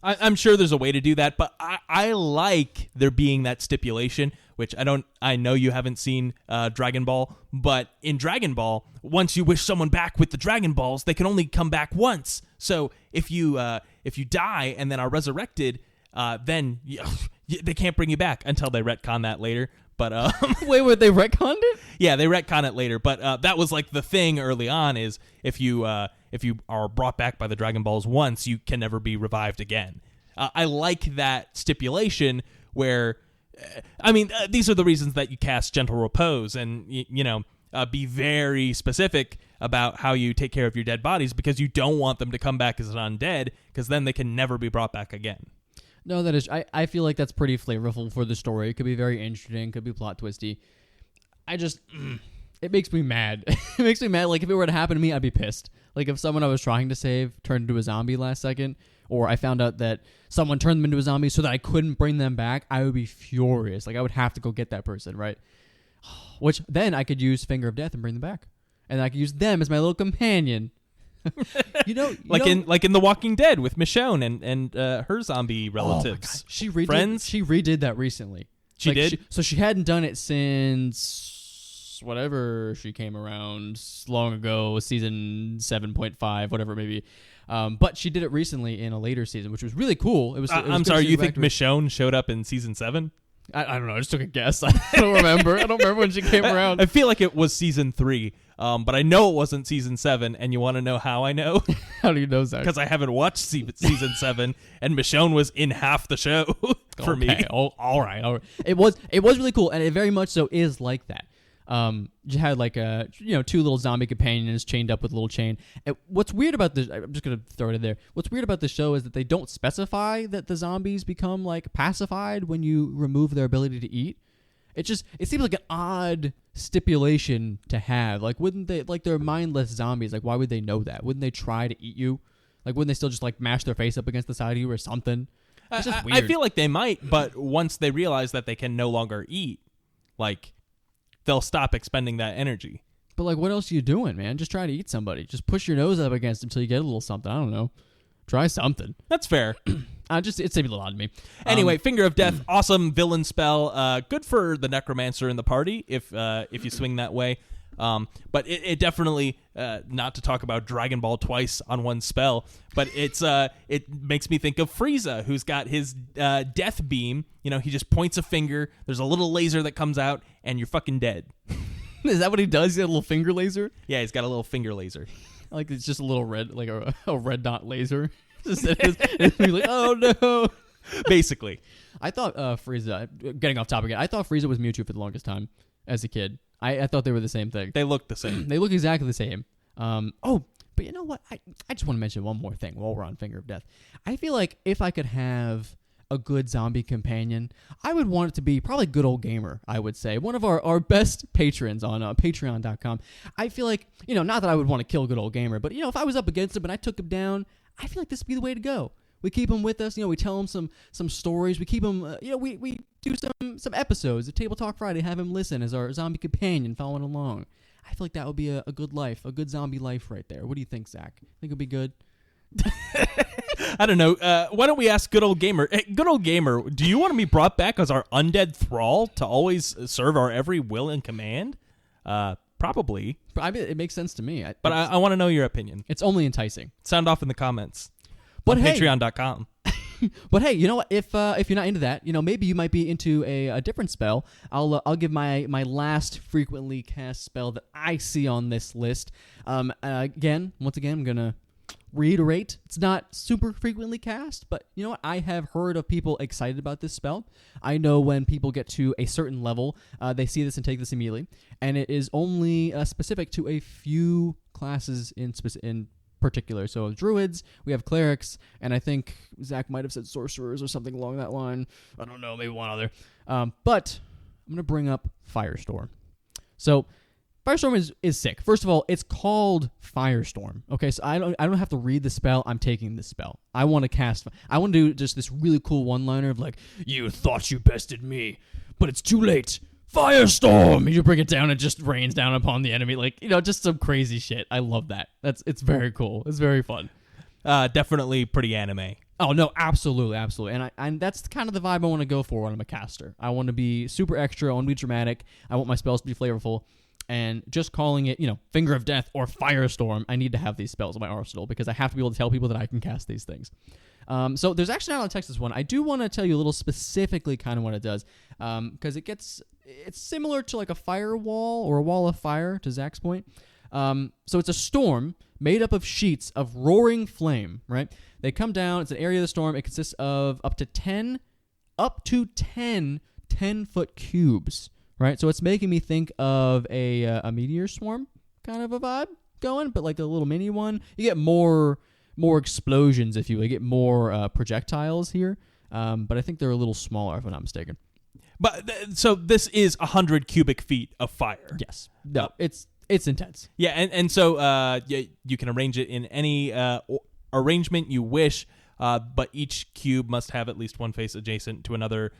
I'm sure there's a way to do that, but I like there being that stipulation, which I know you haven't seen Dragon Ball, but in Dragon Ball, once you wish someone back with the Dragon Balls, they can only come back once. So if you die and then are resurrected, then they can't bring you back until they retcon that later. But wait, they retconned it? Yeah, they retcon it later. But that was like the thing early on, is if you are brought back by the Dragon Balls once, you can never be revived again. I like that stipulation where, these are the reasons that you cast Gentle Repose and be very specific about how you take care of your dead bodies, because you don't want them to come back as an undead, because then they can never be brought back again. No, that is. I feel like that's pretty flavorful for the story. It could be very interesting. Could be plot twisty. It makes me mad. It makes me mad. Like, if it were to happen to me, I'd be pissed. Like, if someone I was trying to save turned into a zombie last second, or I found out that someone turned them into a zombie so that I couldn't bring them back, I would be furious. Like, I would have to go get that person, right? Which then I could use Finger of Death and bring them back, and I could use them as my little companion. In The Walking Dead with Michonne and her zombie relatives. She redid that recently. She did? So she hadn't done it since whatever she came around long ago, season 7.5, whatever it may be. But she did it recently in a later season, which was really cool. It was I'm sorry, you think Michonne showed up in season 7? I don't know. I just took a guess. I don't remember. I don't remember when she came around. I feel like it was season 3, but I know it wasn't season 7. And you want to know how I know? How do you know, Zach? Because I haven't watched season 7, and Michonne was in half the show for me. Oh, all right. It was really cool, and it very much so is like that. You had like two little zombie companions chained up with a little chain. And what's weird about this, I'm just gonna throw it in there. What's weird about the show is that they don't specify that the zombies become like pacified when you remove their ability to eat. It seems like an odd stipulation to have. Like, wouldn't they, like, they're mindless zombies? Like, why would they know that? Wouldn't they try to eat you? Like, wouldn't they still just like mash their face up against the side of you or something? It's just weird. I feel like they might, but once they realize that they can no longer eat, like, they'll stop expending that energy. But like, what else are you doing, man? Just try to eat somebody. Just push your nose up against them until you get a little something. I don't know. Try something. That's fair. It seemed a little odd to me. Anyway, Finger of Death, awesome villain spell. Good for the Necromancer in the party if you swing that way. But it definitely, not to talk about Dragon Ball twice on one spell, but it makes me think of Frieza, who's got his death beam. You know, he just points a finger, there's a little laser that comes out, and you're fucking dead. Is that what he does? He got a little finger laser? Yeah, he's got a little finger laser. Like, it's just a little red, like a red dot laser. It's like, oh no. Basically. I thought Frieza, getting off topic again, I thought Frieza was Mewtwo for the longest time as a kid. I thought they were the same thing. They look the same. They look exactly the same. But you know what? I just want to mention one more thing while we're on Finger of Death. I feel like if I could have a good zombie companion, I would want it to be probably Good Old Gamer, I would say. One of our best patrons on patreon.com. I feel like, not that I would want to kill Good Old Gamer, but, if I was up against him and I took him down, I feel like this would be the way to go. We keep him with us. We tell him some stories. We keep him, we do some episodes of Table Talk Friday, have him listen as our zombie companion following along. I feel like that would be a good life, a good zombie life right there. What do you think, Zach? Think it would be good? I don't know. Why don't we ask Good Old Gamer? Hey, Good Old Gamer, do you want to be brought back as our undead thrall to always serve our every will and command? Probably. I mean, it makes sense to me. But I want to know your opinion. It's only enticing. Sound off in the comments. But on hey, Patreon.com. But hey, you know what? If you're not into that, maybe you might be into a different spell. I'll give my last frequently cast spell that I see on this list. Once again, I'm gonna reiterate, it's not super frequently cast, but you know what? I have heard of people excited about this spell. I know when people get to a certain level, they see this and take this immediately, and it is only specific to a few classes in particular. So druids, we have clerics, and I think Zach might have said sorcerers or something along that line. I don't know, maybe one other. But I'm gonna bring up Firestorm. So Firestorm is sick. First of all, it's called Firestorm. Okay, so I don't have to read the spell. I'm taking this spell. I want to cast. I want to do just this really cool one-liner of like, "You thought you bested me, but it's too late. Firestorm!" And you bring it down, and it just rains down upon the enemy. Like, just some crazy shit. I love that. It's very cool. It's very fun. Definitely pretty anime. Oh no, absolutely. And that's kind of the vibe I want to go for when I'm a caster. I want to be super extra. I want to be dramatic. I want my spells to be flavorful. And just calling it, Finger of Death or Firestorm, I need to have these spells in my arsenal because I have to be able to tell people that I can cast these things. So there's actually not a lot of text this one. I do want to tell you a little specifically kind of what it does because it's similar to like a firewall or a wall of fire, to Zach's point. So it's a storm made up of sheets of roaring flame, right? They come down. It's an area of the storm. It consists of up to 10 10-foot cubes. Right, so it's making me think of a meteor swarm kind of a vibe going, but like a little mini one. You get more explosions if you get more projectiles here, but I think they're a little smaller if I'm not mistaken. But so this is 100 cubic feet of fire. Yes, no, it's intense. Yeah, and so you can arrange it in any arrangement you wish, but each cube must have at least one face adjacent to another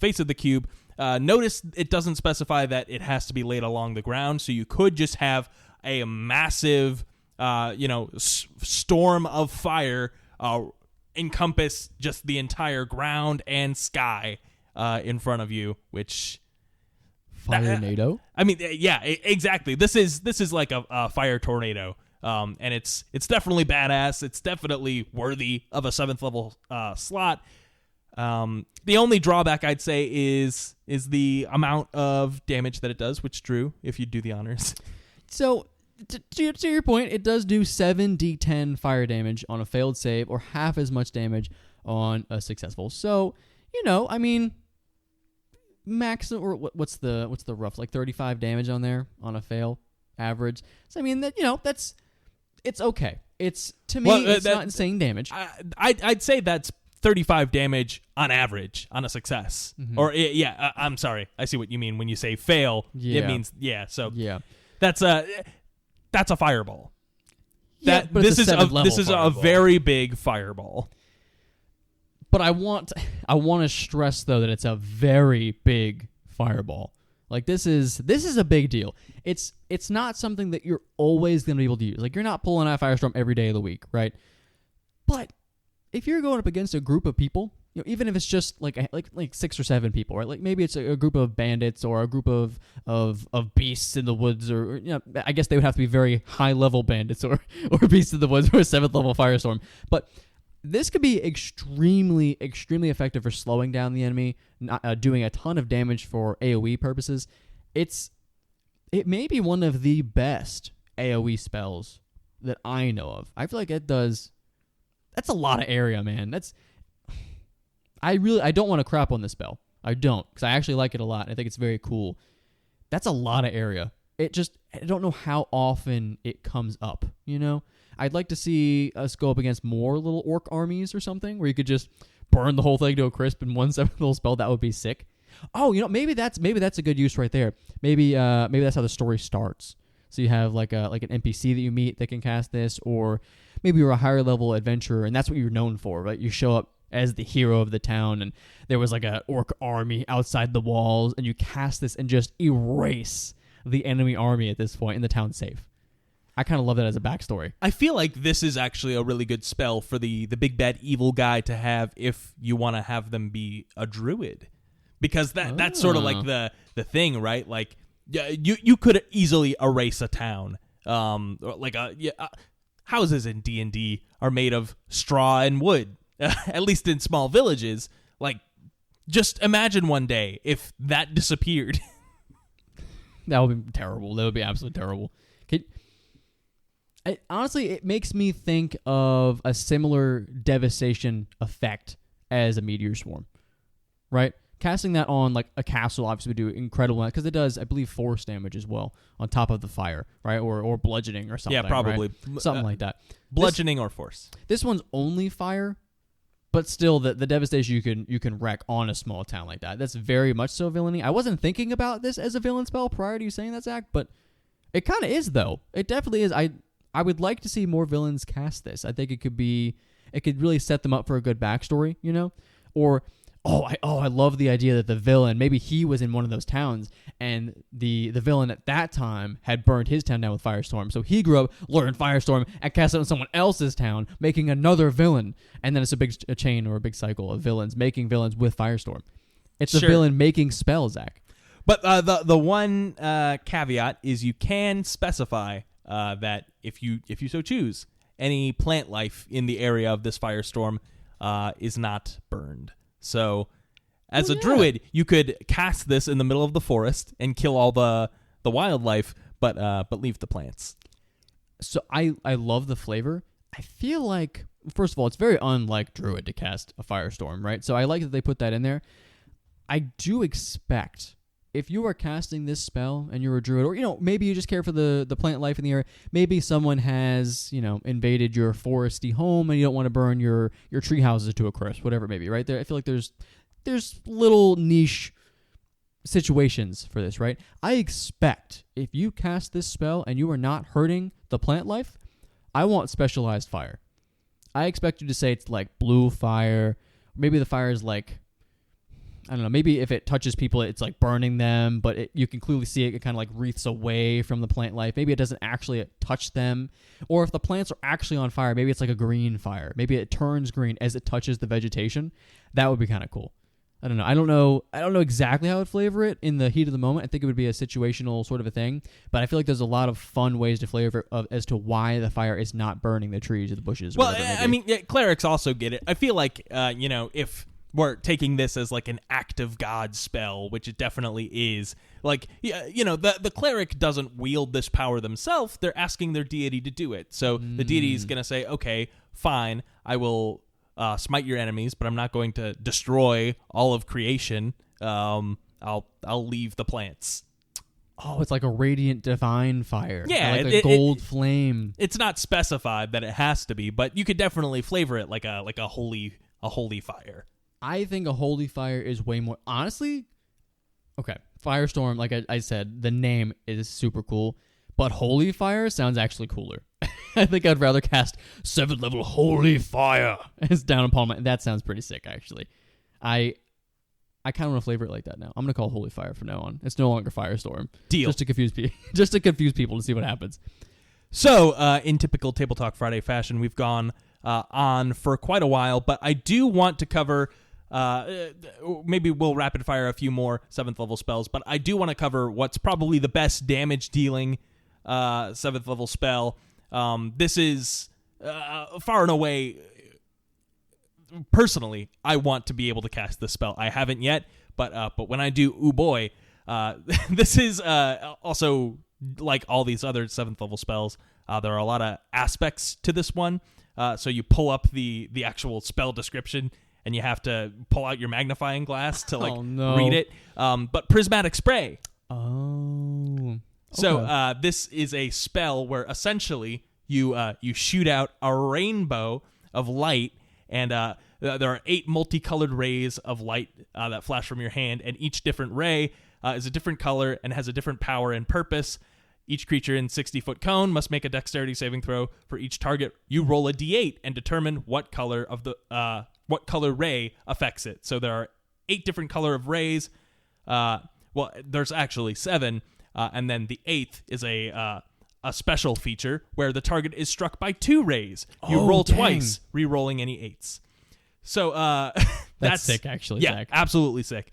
face of the cube. Notice it doesn't specify that it has to be laid along the ground, so you could just have a massive, storm of fire encompass just the entire ground and sky in front of you, which... Fire-nado? I mean, yeah, exactly. This is like a fire tornado, and it's definitely badass. It's definitely worthy of a 7th level slot. The only drawback I'd say is the amount of damage that it does, which Drew, if you do the honors. So, to your point, it does do 7d10 fire damage on a failed save, or half as much damage on a successful. So, I mean, max or what's the rough, like 35 damage on there on a fail average. So I mean that it's okay. It's to me it's not insane damage. I'd say that's 35 damage on average on a success. Mm-hmm. Or I'm sorry, I see what you mean when you say fail. Yeah. It means so. Yeah, that's a fireball. That but it's a 7th level this is a fireball. very big fireball. But I want to stress though that it's a very big fireball. Like this is a big deal. It's not something that you're always going to be able to use. Like you're not pulling out Firestorm every day of the week, right? But if you're going up against a group of people, even if it's just like 6 or 7 people, right? Like maybe it's a group of bandits or a group of beasts in the woods, or I guess they would have to be very high level bandits or beasts in the woods or a 7th level Firestorm. But this could be extremely, extremely effective for slowing down the enemy, not doing a ton of damage for AoE purposes. It may be one of the best AoE spells that I know of. I feel like it does. That's a lot of area, man. I don't want to crap on this spell. I don't, because I actually like it a lot. I think it's very cool. That's a lot of area. I don't know how often it comes up, I'd like to see us go up against more little orc armies or something where you could just burn the whole thing to a crisp in 1 7th level spell. That would be sick. Oh, maybe that's a good use right there. Maybe that's how the story starts. So you have like an NPC that you meet that can cast this, or maybe you're a higher level adventurer and that's what you're known for, right? You show up as the hero of the town and there was like a orc army outside the walls and you cast this and just erase the enemy army at this point and the town's safe. I kind of love that as a backstory. I feel like this is actually a really good spell for the big bad evil guy to have if you want to have them be a druid, because that's sort of like the thing, right? Like you could easily erase a town. Houses in D&D are made of straw and wood, at least in small villages. Like, just imagine one day if that disappeared. That would be terrible. That would be absolutely terrible. Honestly, it makes me think of a similar devastation effect as a meteor swarm, right? Casting that on like a castle obviously would do incredible, because it does, I believe, force damage as well on top of the fire, right? Or bludgeoning or something. Yeah, probably right? Something like that. Bludgeoning or force. This one's only fire, but still, the devastation you can wreak on a small town like that. That's very much so villainy. I wasn't thinking about this as a villain spell prior to you saying that, Zach, but it kind of is though. It definitely is. I would like to see more villains cast this. I think it could really set them up for a good backstory, Or I love the idea that the villain, maybe he was in one of those towns and the villain at that time had burned his town down with Firestorm. So he grew up, learned Firestorm, and cast it on someone else's town, making another villain. And then it's a chain or a big cycle of villains making villains with Firestorm. It's a villain making spells, Zach. But the one caveat is you can specify that if you so choose, any plant life in the area of this firestorm is not burned. So, as a druid, you could cast this in the middle of the forest and kill all the wildlife, but leave the plants. So I love the flavor. I feel like, first of all, it's very unlike druid to cast a firestorm, right? So I like that they put that in there. I do expect, if you are casting this spell and you're a druid, or maybe you just care for the plant life in the area, maybe someone has invaded your foresty home and you don't want to burn your tree houses to a crisp, whatever it may be, right? There, I feel like there's little niche situations for this, right? I expect if you cast this spell and you are not hurting the plant life, I want specialized fire. I expect you to say it's like blue fire. Maybe the fire is like, I don't know, maybe if it touches people, it's like burning them, but you can clearly see it kind of like wreaths away from the plant life. Maybe it doesn't actually touch them. Or if the plants are actually on fire, maybe it's like a green fire. Maybe it turns green as it touches the vegetation. That would be kind of cool. I don't know. I don't know exactly how I would flavor it in the heat of the moment. I think it would be a situational sort of a thing, but I feel like there's a lot of fun ways to flavor as to why the fire is not burning the trees or the bushes. Well, I mean, clerics also get it. I feel like, if we're taking this as like an act of God spell, which it definitely is, like, the cleric doesn't wield this power themselves. They're asking their deity to do it. So the deity is going to say, okay, fine, I will smite your enemies, but I'm not going to destroy all of creation. I'll leave the plants. Oh, it's like a radiant divine fire. Yeah, like a gold flame. It's not specified that it has to be, but you could definitely flavor it like a holy fire. I think a holy fire is way more, honestly. Okay, Firestorm, like I said, the name is super cool, But Holy Fire sounds actually cooler. I think I'd rather cast 7th level Holy Fire as down upon my... That sounds pretty sick, actually. I kind of want to flavor it like that now. I'm going to call Holy Fire from now on. It's no longer Firestorm. Deal. Just to confuse people. Just to confuse people to see what happens. So, in typical Table Talk Friday fashion, we've gone on for quite a while, but I do want to cover... maybe we'll rapid fire a few more 7th level spells, but I do want to cover what's probably the best damage dealing 7th level spell. This is far and away, personally, I want to be able to cast this spell. I haven't yet, but when I do, ooh boy, this is also like all these other 7th level spells. There are a lot of aspects to this one. So you pull up the actual spell description, and you have to pull out your magnifying glass to read it. But Prismatic Spray. Oh. So this is a spell where essentially you shoot out a rainbow of light, and there are 8 multicolored rays of light that flash from your hand, and each different ray is a different color and has a different power and purpose. Each creature in 60-foot cone must make a dexterity saving throw for each target. You roll a d8 and determine what color ray affects it. So there are 8 different color of rays. Well, there's actually 7, and then the 8th is a special feature where the target is struck by 2 rays. You roll twice, re-rolling any 8s. So that's sick, actually. Yeah, Zach. Absolutely sick.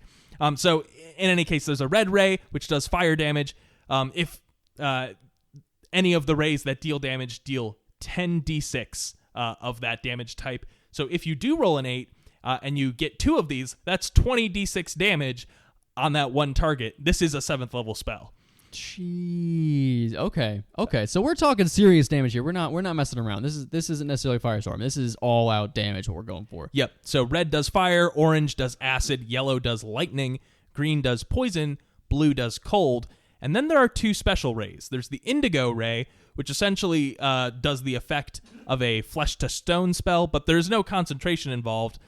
So in any case, there's a red ray which does fire damage. If any of the rays that deal damage deal 10d6 of that damage type. So if you do roll an 8 and you get 2 of these, that's 20d6 damage on that one target. This is a 7th level spell. Jeez. Okay. So we're talking serious damage here. We're not messing around. This isn't necessarily Firestorm. This is all out damage what we're going for. Yep. So red does fire, orange does acid, yellow does lightning, green does poison, blue does cold. And then there are 2 special rays. There's the Indigo Ray, which essentially does the effect of a Flesh to Stone spell, but there's no concentration involved.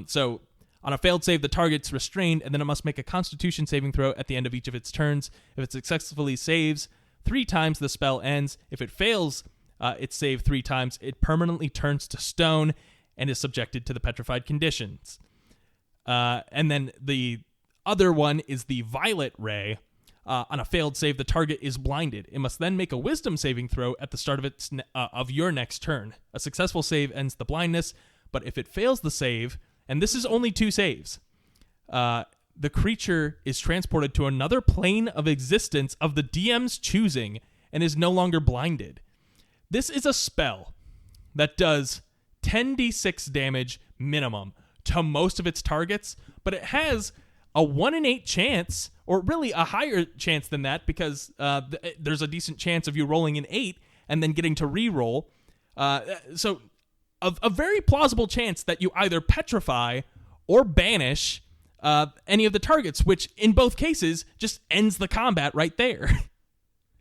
So on a failed save, the target's restrained, and then it must make a Constitution saving throw at the end of each of its turns. If it successfully saves 3 times, the spell ends. If it fails its save 3 times, it permanently turns to stone and is subjected to the petrified conditions. And then the other one is the Violet Ray. On a failed save, the target is blinded. It must then make a Wisdom saving throw at the start of your next turn. A successful save ends the blindness, but if it fails the save, and this is only 2 saves, the creature is transported to another plane of existence of the DM's choosing and is no longer blinded. This is a spell that does 10d6 damage minimum to most of its targets, but it has a 1 in 8 chance, or really a higher chance than that, because there's a decent chance of you rolling an 8 and then getting to re-roll. So a very plausible chance that you either petrify or banish any of the targets, which in both cases just ends the combat right there.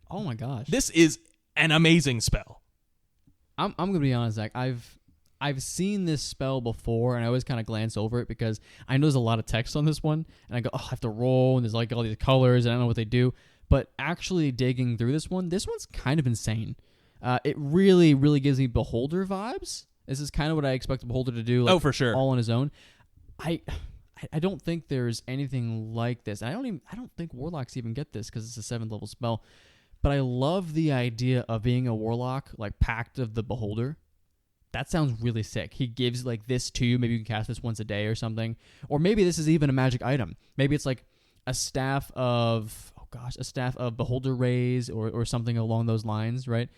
Oh my gosh. This is an amazing spell. I'm going to be honest, Zach. I've seen this spell before, and I always kind of glance over it because I know there's a lot of text on this one, and I go, oh, I have to roll, and there's like all these colors, and I don't know what they do. But actually digging through this one's kind of insane. It really, really gives me Beholder vibes. This is kind of what I expect the Beholder to do. Like, for sure. All on his own. I don't think there's anything like this. I don't think Warlocks even get this because it's a 7th level spell. But I love the idea of being a Warlock, like Pact of the Beholder. That sounds really sick. He gives like this to you. Maybe you can cast this once a day or something. Or maybe this is even a magic item. Maybe it's like a staff of Beholder Rays or something along those lines, right?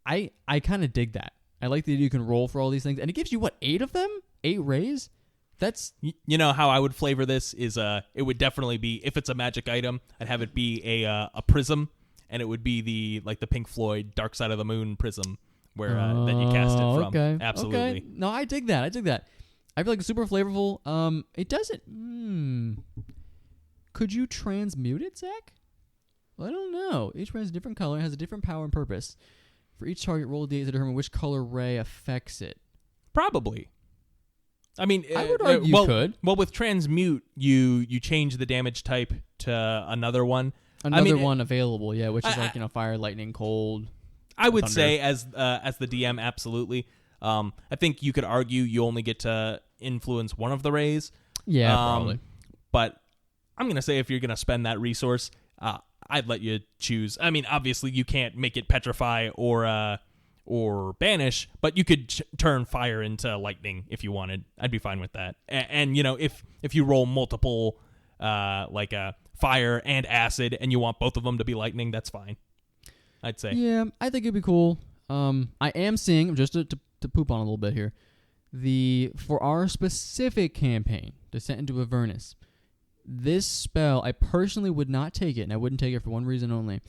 I kind of dig that. I like that you can roll for all these things. And it gives you, 8 of them? 8 rays? That's... You know how I would flavor this is it would definitely be, if it's a magic item, I'd have it be a prism, and it would be the Pink Floyd Dark Side of the Moon prism where that you cast it from. Okay. Absolutely. Okay. No, I dig that. I feel like it's super flavorful. It doesn't... Could you transmute it, Zach? Well, I don't know. Each ray has a different color, has a different power and purpose. For each target, roll a d8 to determine which color ray affects it. Probably. I mean, I would argue you could. Well, with transmute, you change the damage type to another one. Another one available, yeah, which is fire, lightning, cold. I would thunder. say as the DM, absolutely. I think you could argue you only get to influence one of the rays. Yeah, probably. But I'm going to say if you're going to spend that resource, I'd let you choose. I mean, obviously you can't make it petrify or banish, but you could turn fire into lightning if you wanted. I'd be fine with that. And if you roll multiple fire and acid and you want both of them to be lightning, that's fine. I'd say. Yeah, I think it'd be cool. I am seeing, just to poop on a little bit here, for our specific campaign, Descent into Avernus, this spell, I personally would not take it, and I wouldn't take it for one reason only.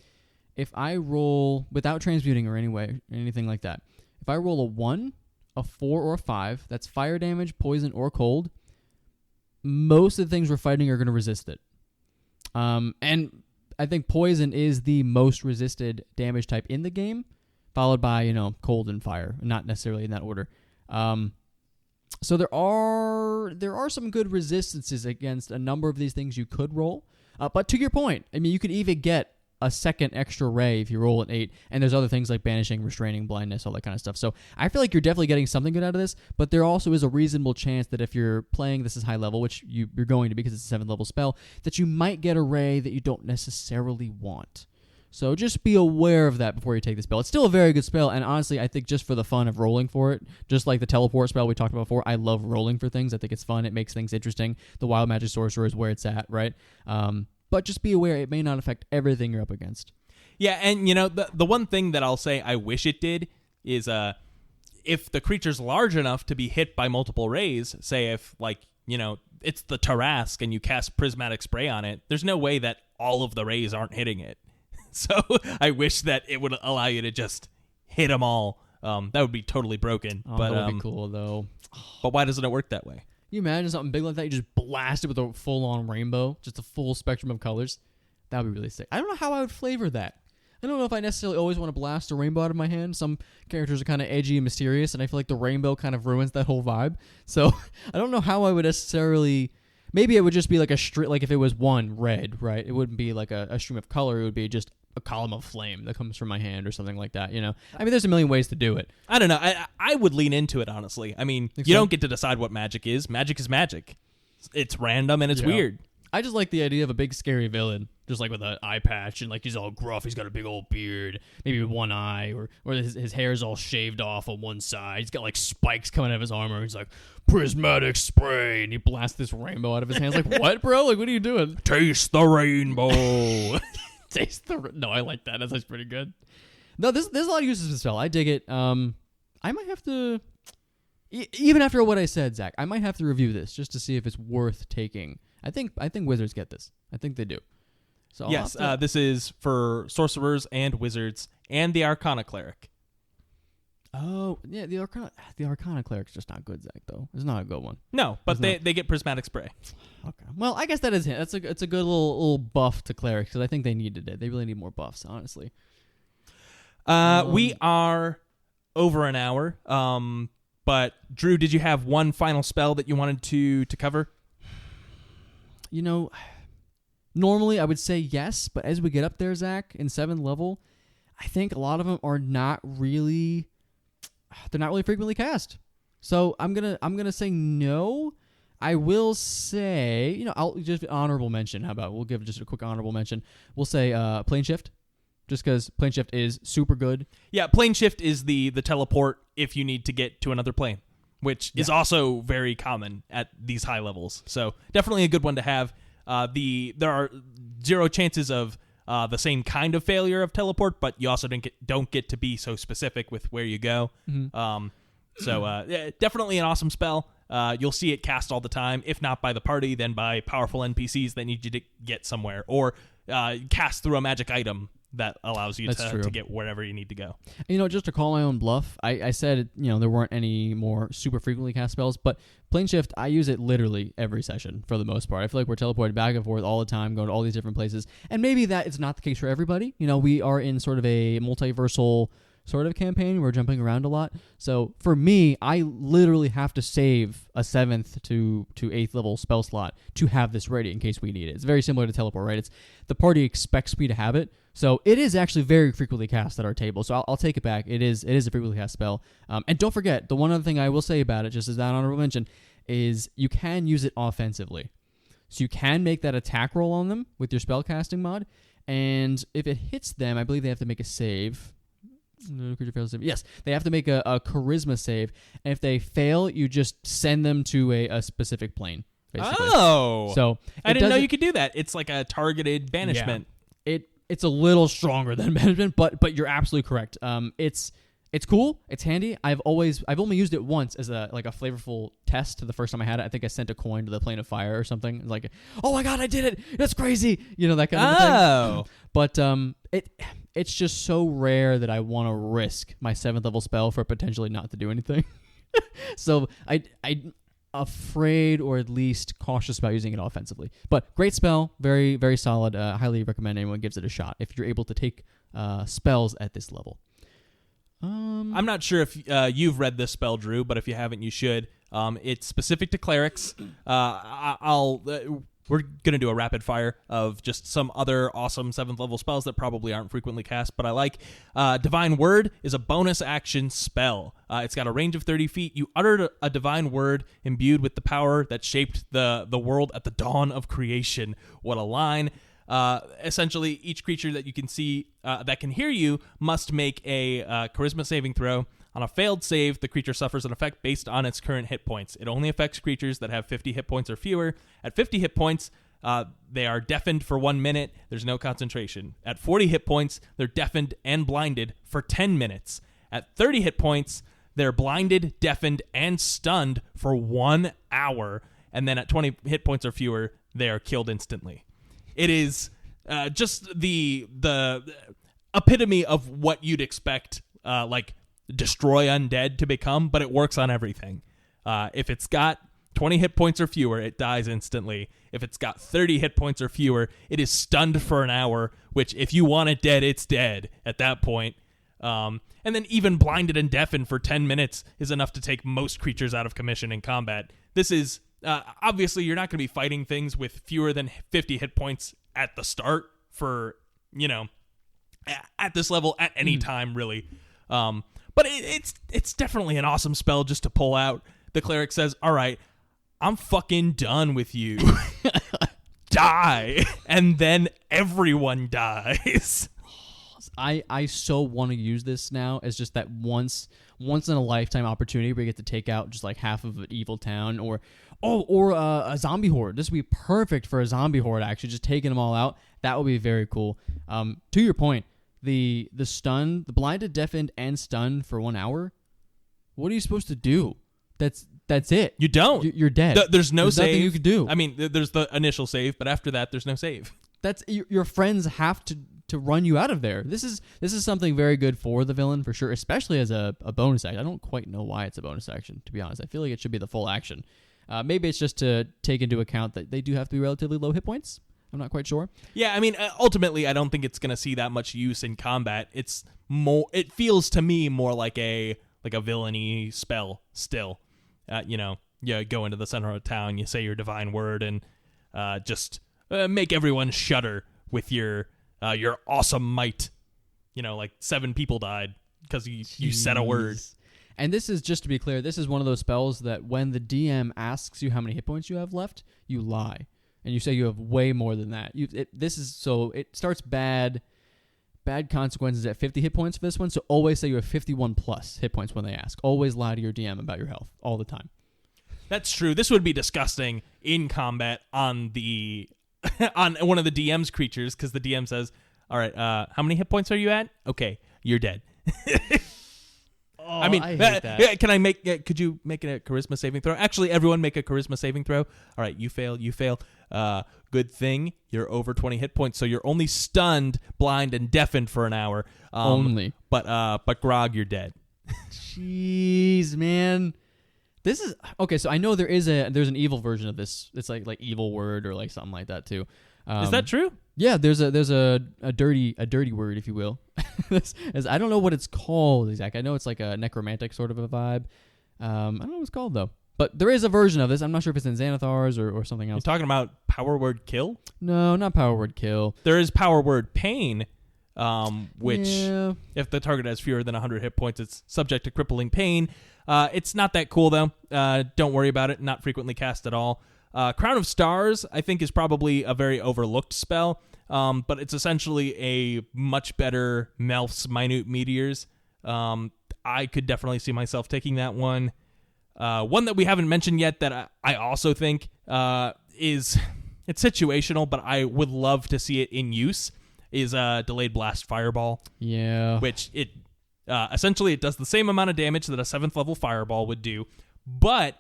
If I roll, without transmuting or anything like that, if I roll a 1, a 4, or a 5, that's fire damage, poison, or cold, most of the things we're fighting are going to resist it. And I think poison is the most resisted damage type in the game, followed by, cold and fire, not necessarily in that order. So there are some good resistances against a number of these things you could roll. But to your point, I mean, you could even get a second extra ray if you roll an 8, and there's other things like banishing, restraining, blindness, all that kind of stuff. So I feel like you're definitely getting something good out of this, but there also is a reasonable chance that if you're playing this as high level, which you're going to because it's a 7th level spell, that you might get a ray that you don't necessarily want. So just be aware of that before you take the spell. It's still a very good spell, and honestly, I think just for the fun of rolling for it, just like the teleport spell we talked about before, I love rolling for things. I think it's fun. It makes things interesting. The Wild Magic Sorcerer is where it's at, right? But just be aware it may not affect everything you're up against. Yeah, and the one thing that I'll say I wish it did is if the creature's large enough to be hit by multiple rays, say if it's the Tarask and you cast Prismatic Spray on it, there's no way that all of the rays aren't hitting it. So I wish that it would allow you to just hit them all. That would be totally broken. That would be cool, though. But why doesn't it work that way? Can you imagine something big like that? You just blast it with a full-on rainbow, just a full spectrum of colors. That would be really sick. I don't know how I would flavor that. I don't know if I necessarily always want to blast a rainbow out of my hand. Some characters are kind of edgy and mysterious, and I feel like the rainbow kind of ruins that whole vibe. So I don't know how I would necessarily... Maybe it would just be like a stream, like if it was one red, right? It wouldn't be like a stream of color. It would be just a column of flame that comes from my hand or something like that, I mean, there's a million ways to do it. I don't know. I would lean into it, honestly. I mean, you don't get to decide what magic is. Magic is magic. It's random and it's weird. I just like the idea of a big scary villain, just like with an eye patch, and like he's all gruff, he's got a big old beard, maybe with one eye, or his hair's all shaved off on one side. He's got like spikes coming out of his armor. He's like, prismatic spray, and he blasts this rainbow out of his hands. Like, what, bro? Like, what are you doing? Taste the rainbow. No, I like that. That's pretty good. No, there's a lot of uses for the spell. I dig it. I might have to, even after what I said, Zach, I might have to review this just to see if it's worth taking. I think Wizards get this. I think they do. So yes, this is for sorcerers and wizards and the Arcana Cleric. Oh, yeah, the Arcana Cleric's just not good, Zach, though. It's not a good one. No, but they get Prismatic Spray. Okay. Well, I guess that is it. It's a good little buff to clerics, because I think they needed it. They really need more buffs, honestly. We are over an hour. But Drew, did you have one final spell that you wanted to cover? Normally I would say yes, but as we get up there, Zach, in 7th level, I think a lot of them are not really frequently cast. So I'm gonna say no. I will say, I'll just honorable mention. How about we'll give just a quick honorable mention. We'll say Plane Shift, just because Plane Shift is super good. Yeah, Plane Shift is the teleport if you need to get to another plane, which is also very common at these high levels. So definitely a good one to have. There are 0 chances of the same kind of failure of teleport, but you also don't get to be so specific with where you go. Mm-hmm. Definitely an awesome spell. You'll see it cast all the time, if not by the party, then by powerful NPCs that need you to get somewhere, or cast through a magic item that allows you to get wherever you need to go. Just to call my own bluff, I said, there weren't any more super frequently cast spells, but Plane Shift, I use it literally every session for the most part. I feel like we're teleported back and forth all the time, going to all these different places, and maybe that is not the case for everybody. We are in sort of a multiversal sort of campaign. We're jumping around a lot. So for me, I literally have to save a 7th to 8th level spell slot to have this ready in case we need it. It's very similar to teleport, right? It's the party expects me to have it. So it is actually very frequently cast at our table. So I'll take it back. It is a frequently cast spell. And don't forget, the one other thing I will say about it, just as that honorable mention, is you can use it offensively. So you can make that attack roll on them with your spellcasting mod. And if it hits them, I believe they have to make a save. No creature fails save. Yes, they have to make a charisma save. And if they fail, you just send them to a specific plane, basically. Oh. So I didn't know you could do that. It's like a targeted banishment. Yeah. It's a little stronger than banishment, but you're absolutely correct. It's cool. It's handy. I've only used it once as a flavorful test. The first time I had it, I think I sent a coin to the plane of fire or something. Like, oh my god, I did it! That's crazy. That kind of thing. Oh, but it's just so rare that I want to risk my 7th level spell for potentially not to do anything. So I'm afraid, or at least cautious about using it offensively. But great spell, very very solid. Highly recommend anyone gives it a shot if you're able to take spells at this level. I'm not sure if you've read this spell, Drew, but if you haven't, you should. It's specific to clerics. We're going to do a rapid fire of just some other awesome 7th level spells that probably aren't frequently cast, but I like. Divine Word is a bonus action spell. It's got a range of 30 feet. You uttered a divine word imbued with the power that shaped the world at the dawn of creation. What a line. Essentially, each creature that you can see that can hear you must make a charisma saving throw. On a failed save, the creature suffers an effect based on its current hit points. It only affects creatures that have 50 hit points or fewer. At 50 hit points, they are deafened for 1 minute. There's no concentration. At 40 hit points, they're deafened and blinded for 10 minutes. At 30 hit points, they're blinded, deafened, and stunned for 1 hour. And then at 20 hit points or fewer, they are killed instantly. It is just the epitome of what you'd expect, destroy undead to become, but it works on everything. If it's got 20 hit points or fewer, it dies instantly. If it's got 30 hit points or fewer, it is stunned for an hour, which if you want it dead, it's dead at that point. And then even blinded and deafened for 10 minutes is enough to take most creatures out of commission in combat. This is... obviously, you're not going to be fighting things with fewer than 50 hit points at the start for, at this level at any time, really. But it's definitely an awesome spell just to pull out. The cleric says, all right, I'm fucking done with you. Die. And then everyone dies. I so want to use this now as just that once in a lifetime opportunity where you get to take out just like half of an evil town or a zombie horde. This would be perfect for a zombie horde, actually, just taking them all out. That would be very cool. To your point, the stun, the blinded, deafened, and stunned for 1 hour. What are you supposed to do? That's it. You don't. You're dead. There's no save. Nothing you can do. I mean, there's the initial save, but after that, there's no save. That's your friends have to run you out of there. This is something very good for the villain, for sure, especially as a bonus action. I don't quite know why it's a bonus action, to be honest. I feel like it should be the full action. Maybe it's just to take into account that they do have to be relatively low hit points. I'm not quite sure. Yeah, I mean, ultimately, I don't think it's going to see that much use in combat. It's more. It feels to me more like a villainy spell still. You go into the center of town, you say your divine word, and just make everyone shudder with your awesome might. Like 7 people died because you said a word. And this is, just to be clear, this is one of those spells that when the DM asks you how many hit points you have left, you lie. And you say you have way more than that. It starts bad consequences at 50 hit points for this one, so always say you have 51 plus hit points when they ask. Always lie to your DM about your health, all the time. That's true. This would be disgusting in combat on on one of the DM's creatures, because the DM says, all right, how many hit points are you at? Okay, you're dead. I hate that. Could you make a charisma saving throw? Actually, everyone make a charisma saving throw. All right, you fail. Good thing you're over 20 hit points, so you're only stunned, blind, and deafened for an hour. Only. But Grog, you're dead. Jeez, man. This is okay. So I know there's an evil version of this. It's like evil word or like something like that too. Is that true? Yeah, there's a dirty word, if you will. I don't know what it's called exactly. I know it's like a necromantic sort of a vibe. I don't know what it's called though. But there is a version of this. I'm not sure if it's in Xanathars or something else. You're talking about power word kill? No, not power word kill. There is power word pain, which if the target has fewer than 100 hit points, it's subject to crippling pain. It's not that cool though. Don't worry about it. Not frequently cast at all. Crown of Stars, I think, is probably a very overlooked spell, but it's essentially a much better Melf's Minute Meteors. I could definitely see myself taking that one. One that we haven't mentioned yet that I also think it's situational, but I would love to see it in use, is Delayed Blast Fireball. Yeah. Which it essentially it does the same amount of damage that a 7th level Fireball would do, but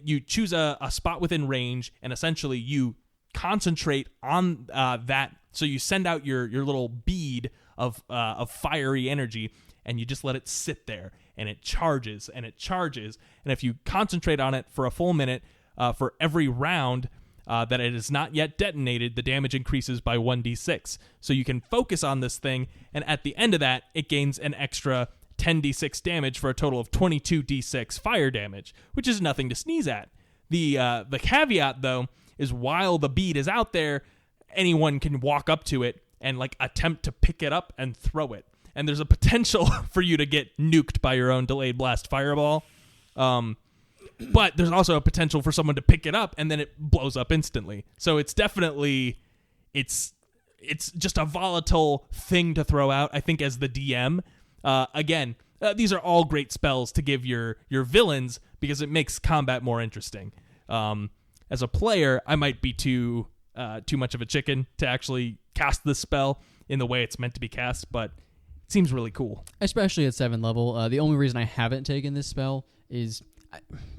you choose a spot within range, and essentially you concentrate on that. So you send out your little bead of fiery energy, and you just let it sit there, and it charges, and it charges. And if you concentrate on it for a full minute, for every round that it is not yet detonated, the damage increases by 1d6. So you can focus on this thing, and at the end of that, it gains an extra 10d6 damage for a total of 22d6 fire damage, which is nothing to sneeze at. The caveat, though, is while the bead is out there, anyone can walk up to it and like attempt to pick it up and throw it. And there's a potential for you to get nuked by your own Delayed Blast Fireball. But there's also a potential for someone to pick it up and then it blows up instantly. So it's definitely, it's just a volatile thing to throw out, I think, as the DM. Again, these are all great spells to give your villains because it makes combat more interesting. As a player, I might be too much of a chicken to actually cast this spell in the way it's meant to be cast, but it seems really cool. Especially at 7th level. The only reason I haven't taken this spell is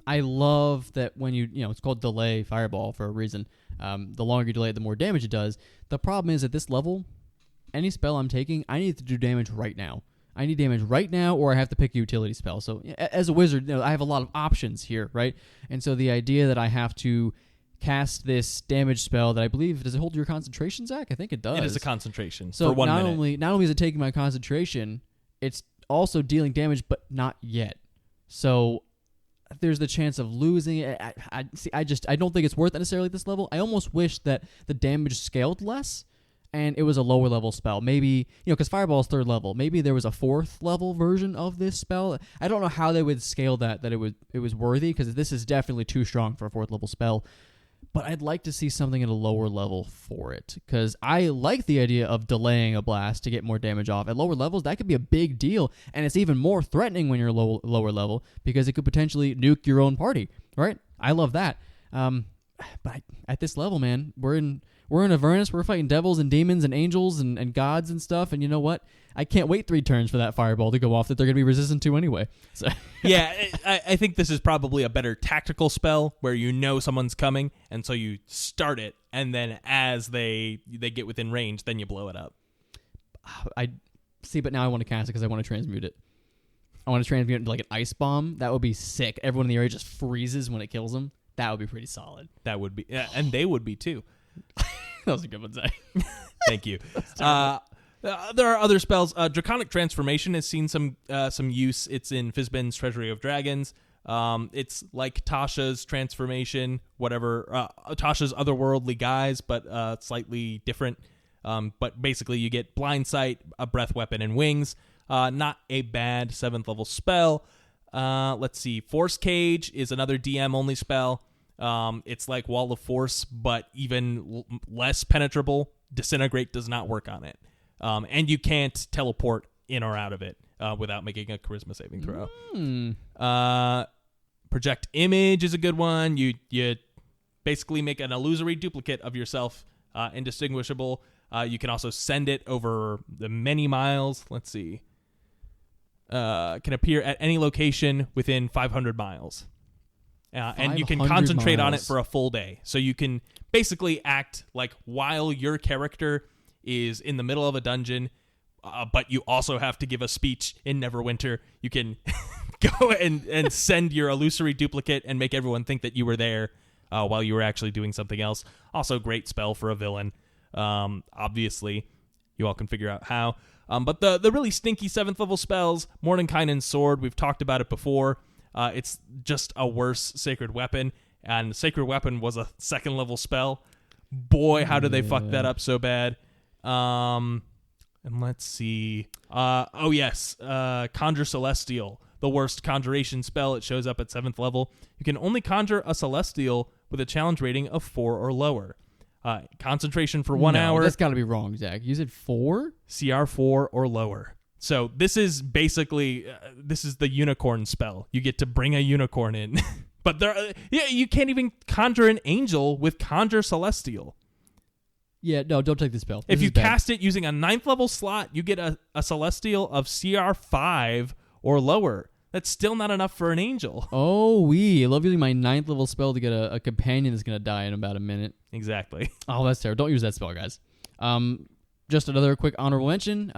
I love that when it's called Delay Fireball for a reason. The longer you delay it, the more damage it does. The problem is at this level, any spell I'm taking, I need to do damage right now. I need damage right now, or I have to pick a utility spell. So as a wizard, I have a lot of options here, right? And so the idea that I have to cast this damage spell that I believe, does it hold your concentration, Zach? I think it does. It is a concentration so for 1 minute. Not only is it taking my concentration, it's also dealing damage, but not yet. So there's the chance of losing it. I don't think it's worth it necessarily at this level. I almost wish that the damage scaled less and it was a lower level spell. Maybe, because Fireball is 3rd level. Maybe there was a 4th level version of this spell. I don't know how they would scale that it was worthy, because this is definitely too strong for a 4th level spell. But I'd like to see something at a lower level for it, because I like the idea of delaying a blast to get more damage off. At lower levels, that could be a big deal, and it's even more threatening when you're lower level, because it could potentially nuke your own party, right? I love that. But at this level, man, we're in Avernus. We're fighting devils and demons and angels and gods and stuff, and you know what? I can't wait 3 turns for that fireball to go off that they're going to be resistant to anyway. So yeah, I think this is probably a better tactical spell where someone's coming, and so you start it, and then as they get within range, then you blow it up. I see, but now I want to cast it because I want to transmute it. I want to transmute it into like an ice bomb. That would be sick. Everyone in the area just freezes when it kills them. That would be pretty solid. That would be, and they would be too. That was a good one, Zach. Thank you. There are other spells. Draconic Transformation has seen some use. It's in Fizban's Treasury of Dragons. It's like Tasha's Transformation, whatever. Tasha's Otherworldly Guise, but slightly different. But basically, you get Blind Sight, a Breath Weapon, and Wings. Not a bad 7th level spell. Let's see. Force Cage is another DM-only spell. It's like Wall of Force, but even less penetrable. Disintegrate does not work on it. And you can't teleport in or out of it without making a charisma saving throw. Project Image is a good one. You basically make an illusory duplicate of yourself, indistinguishable. You can also send it over the many miles. Let's see. Can appear at any location within 500 miles. And you can concentrate on it for a full day. So you can basically act like while your character is in the middle of a dungeon, but you also have to give a speech in Neverwinter. You can go and send your illusory duplicate and make everyone think that you were there while you were actually doing something else. Also, great spell for a villain. Obviously, you all can figure out how. But the really stinky 7th level spells, Mordenkainen's Sword, we've talked about it before. It's just a worse Sacred Weapon, and Sacred Weapon was a 2nd level spell. Boy, how did they fuck that up so bad. And let's see. Conjure Celestial, the worst conjuration spell. It shows up at 7th level. You can only conjure a Celestial with a challenge rating of 4 or lower. Concentration for 1 hour. That's got to be wrong, Zach. You said 4? CR 4 or lower. So this is basically this is the unicorn spell. You get to bring a unicorn in, but you can't even conjure an angel with Conjure Celestial. Yeah, no, don't take the spell. If you cast it using a 9th level slot, you get a Celestial of CR 5 or lower. That's still not enough for an angel. Oh, I love using my 9th level spell to get a companion that's going to die in about a minute. Exactly. Oh, that's terrible. Don't use that spell, guys. Just another quick honorable mention,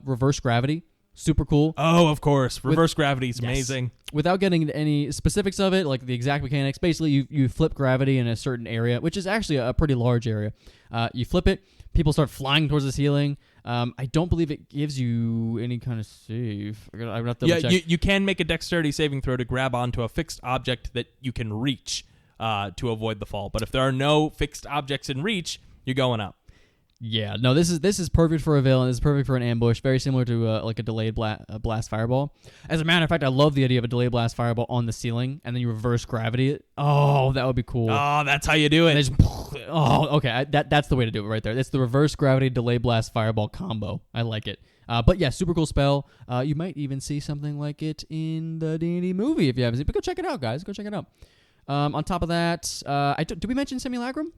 Reverse Gravity. Super cool. Oh, of course. Reverse gravity is amazing. Without getting into any specifics of it, like the exact mechanics, basically you flip gravity in a certain area, which is actually a pretty large area. You flip it, people start flying towards the ceiling. I don't believe it gives you any kind of save. I'm gonna have to double check. You can make a dexterity saving throw to grab onto a fixed object that you can reach to avoid the fall. But if there are no fixed objects in reach, you're going up. Yeah, no, this is perfect for a villain. This is perfect for an ambush. Very similar to like a delayed blast fireball. As a matter of fact, I love the idea of a delayed blast fireball on the ceiling, and then you reverse gravity it. Oh, that would be cool. Oh, that's how you do it. Okay, that's the way to do it right there. That's the reverse gravity delayed blast fireball combo. I like it. But yeah, super cool spell. You might even see something like it in the D&D movie if you haven't seen it. But go check it out, guys. Go check it out. On top of that, did we mention Simulacrum?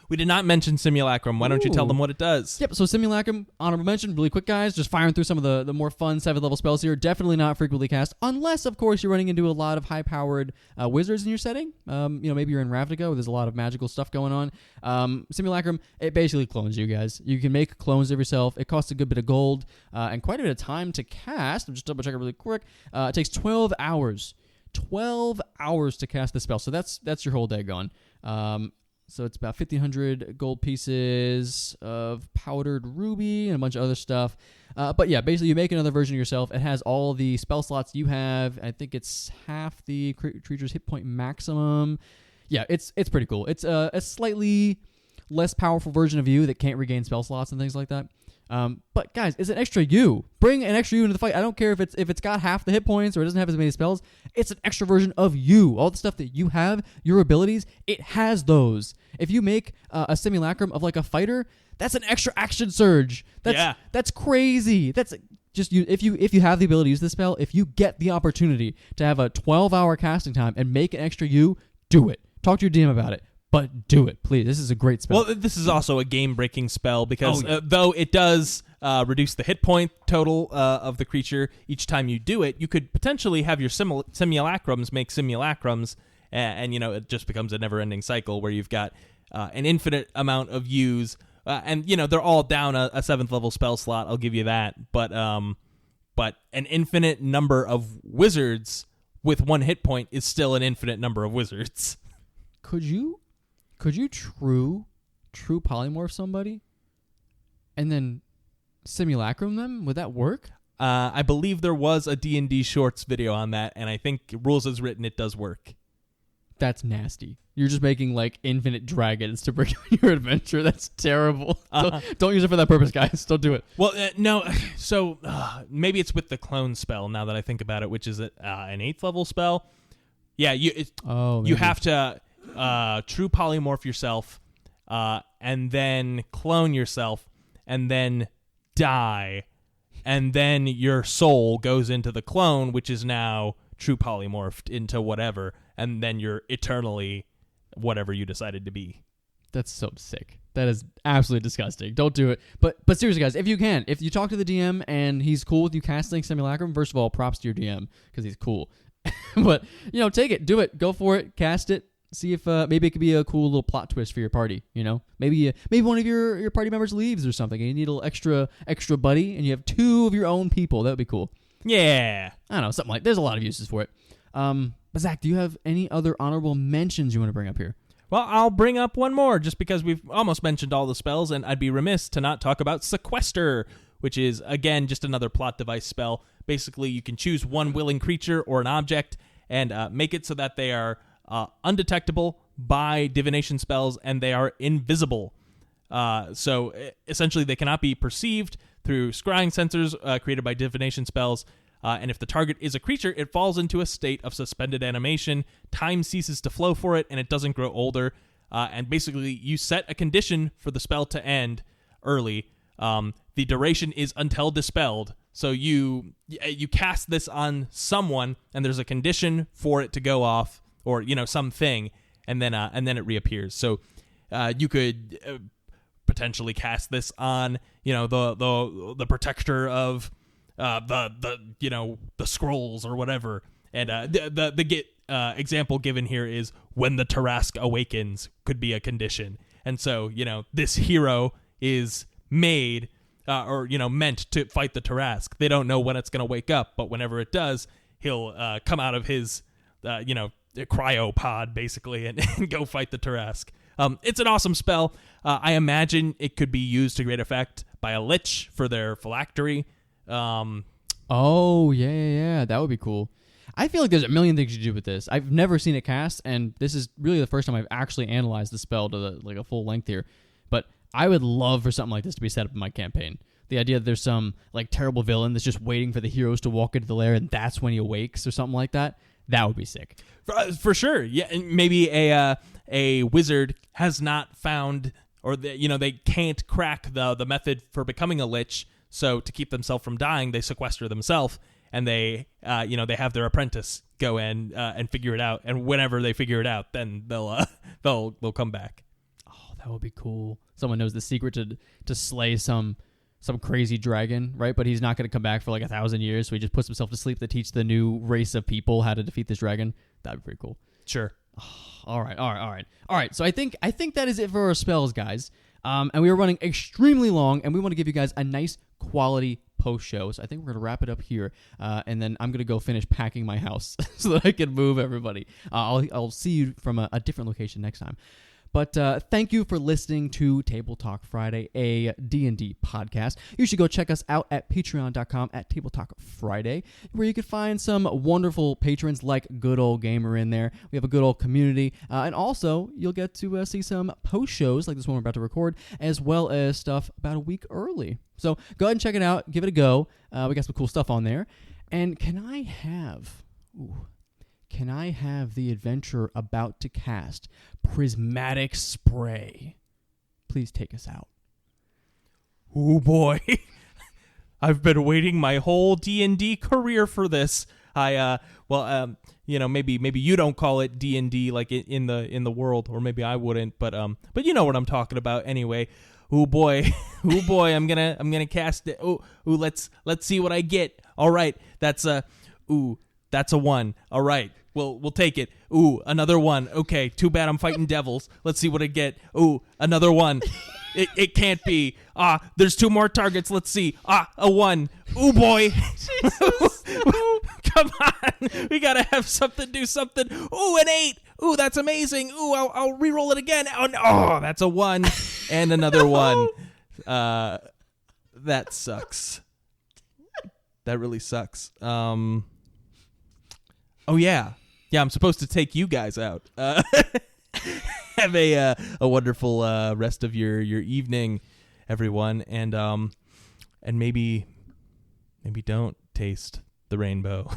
We did not mention Simulacrum. Why don't you tell them what it does? Yep, so Simulacrum, honorable mention, really quick, guys. Just firing through some of the more fun 7th level spells here. Definitely not frequently cast, unless, of course, you're running into a lot of high-powered wizards in your setting. Maybe you're in Ravnica, where there's a lot of magical stuff going on. Simulacrum, it basically clones you guys. You can make clones of yourself. It costs a good bit of gold and quite a bit of time to cast. I'm just double-checking really quick. It takes 12 hours. 12 hours to cast the spell. So that's your whole day gone. So it's about 1,500 gold pieces of powdered ruby and a bunch of other stuff. But yeah, basically you make another version of yourself. It has all the spell slots you have. I think it's half the creature's hit point maximum. Yeah, it's pretty cool. It's a slightly less powerful version of you that can't regain spell slots and things like that. But guys, it's an extra you. Bring an extra you into the fight. I don't care if it's got half the hit points or it doesn't have as many spells. It's an extra version of you. All the stuff that you have, your abilities, it has those. If you make a simulacrum of like a fighter, that's an extra action surge. That's crazy. That's just you. If you have the ability to use this spell, if you get the opportunity to have a 12-hour casting time and make an extra you, do it. Talk to your DM about it. But do it, please. This is a great spell. Well, this is also a game-breaking spell because though it does reduce the hit point total of the creature each time you do it, you could potentially have your simulacrums make simulacrums, and it just becomes a never-ending cycle where you've got an infinite amount of use, and they're all down a 7th level spell slot. I'll give you that, but an infinite number of wizards with 1 hit point is still an infinite number of wizards. Could you true polymorph somebody and then simulacrum them? Would that work? I believe there was a D&D Shorts video on that, and I think rules as written, it does work. That's nasty. You're just making like infinite dragons to bring on your adventure. That's terrible. Don't use it for that purpose, guys. Don't do it. Well, no. So maybe it's with the clone spell now that I think about it, which is an 8th level spell. Yeah, you have to true polymorph yourself, and then clone yourself, and then die, and then your soul goes into the clone, which is now true polymorphed into whatever, and then you're eternally whatever you decided to be. That's so sick. That is absolutely disgusting. Don't do it. But seriously, guys, if you talk to the DM and he's cool with you casting Simulacrum, first of all, props to your DM because he's cool. But take it, do it, go for it, cast it. See if maybe it could be a cool little plot twist for your party. Maybe one of your party members leaves or something, and you need a little extra buddy, and you have 2 of your own people. That would be cool. Yeah, I don't know, something like. There's a lot of uses for it. But Zach, do you have any other honorable mentions you want to bring up here? Well, I'll bring up one more just because we've almost mentioned all the spells, and I'd be remiss to not talk about Sequester, which is, again, just another plot device spell. Basically, you can choose one willing creature or an object and make it so that they are undetectable by divination spells and they are invisible. So essentially, they cannot be perceived through scrying sensors created by divination spells. And if the target is a creature, it falls into a state of suspended animation. Time ceases to flow for it, and it doesn't grow older. And basically, you set a condition for the spell to end early. The duration is until dispelled. So you cast this on someone, and there's a condition for it to go off, or something, and then it reappears. So you could potentially cast this on the protector of the scrolls or whatever. And the example given here is when the Tarrasque awakens could be a condition. And so this hero is made or meant to fight the Tarrasque. They don't know when it's going to wake up, but whenever it does, he'll come out of his cryopod basically and go fight the Tarrasque. It's an awesome spell. I imagine it could be used to great effect by a lich for their phylactery. Oh, yeah. That would be cool. I feel like there's a million things you do with this. I've never seen it cast, and this is really the first time I've actually analyzed the spell to a full length here. But I would love for something like this to be set up in my campaign. The idea that there's some terrible villain that's just waiting for the heroes to walk into the lair, and that's when he awakes or something like that. That would be sick. For sure. Yeah, and maybe a wizard has not found, or they can't crack the method for becoming a lich. So to keep themselves from dying, they sequester themselves, and they have their apprentice go in and figure it out. And whenever they figure it out, then they'll come back. Oh, that would be cool. Someone knows the secret to slay some crazy dragon, right? But he's not going to come back for 1,000 years, so he just puts himself to sleep to teach the new race of people how to defeat this dragon. That'd be pretty cool. Sure. Oh, all right. So I think that is it for our spells, guys. And we were running extremely long, and we want to give you guys a nice quality post-show. So I think we're going to wrap it up here, and then I'm going to go finish packing my house so that I can move everybody. I'll see you from a different location next time. But thank you for listening to Table Talk Friday, a D&D podcast. You should go check us out at patreon.com at Tabletalk Friday, where you can find some wonderful patrons like Good Old Gamer in there. We have a good old community. And also, you'll get to see some post shows like this one we're about to record, as well as stuff about a week early. So go ahead and check it out. Give it a go. We got some cool stuff on there. And can I have the adventurer about to cast Prismatic Spray please take us out? Oh boy. I've been waiting my whole D&D career for this. Maybe you don't call it D&D like in the world, or maybe I wouldn't, but you know what I'm talking about anyway. Oh boy. I'm gonna cast it. Let's see what I get. All right. That's a 1. All right. We'll take it. Ooh, another 1. Okay, too bad I'm fighting devils. Let's see what I get. Ooh, another 1. It can't be. There's 2 more targets. Let's see. A 1. Ooh, boy. Come on. We gotta have something do something. Ooh, an 8. Ooh, that's amazing. Ooh, I'll re-roll it again. Oh, that's a 1. And another 1. That sucks. That really sucks. Oh, yeah. Yeah, I'm supposed to take you guys out. Have a wonderful rest of your evening, everyone, and maybe don't taste the rainbow.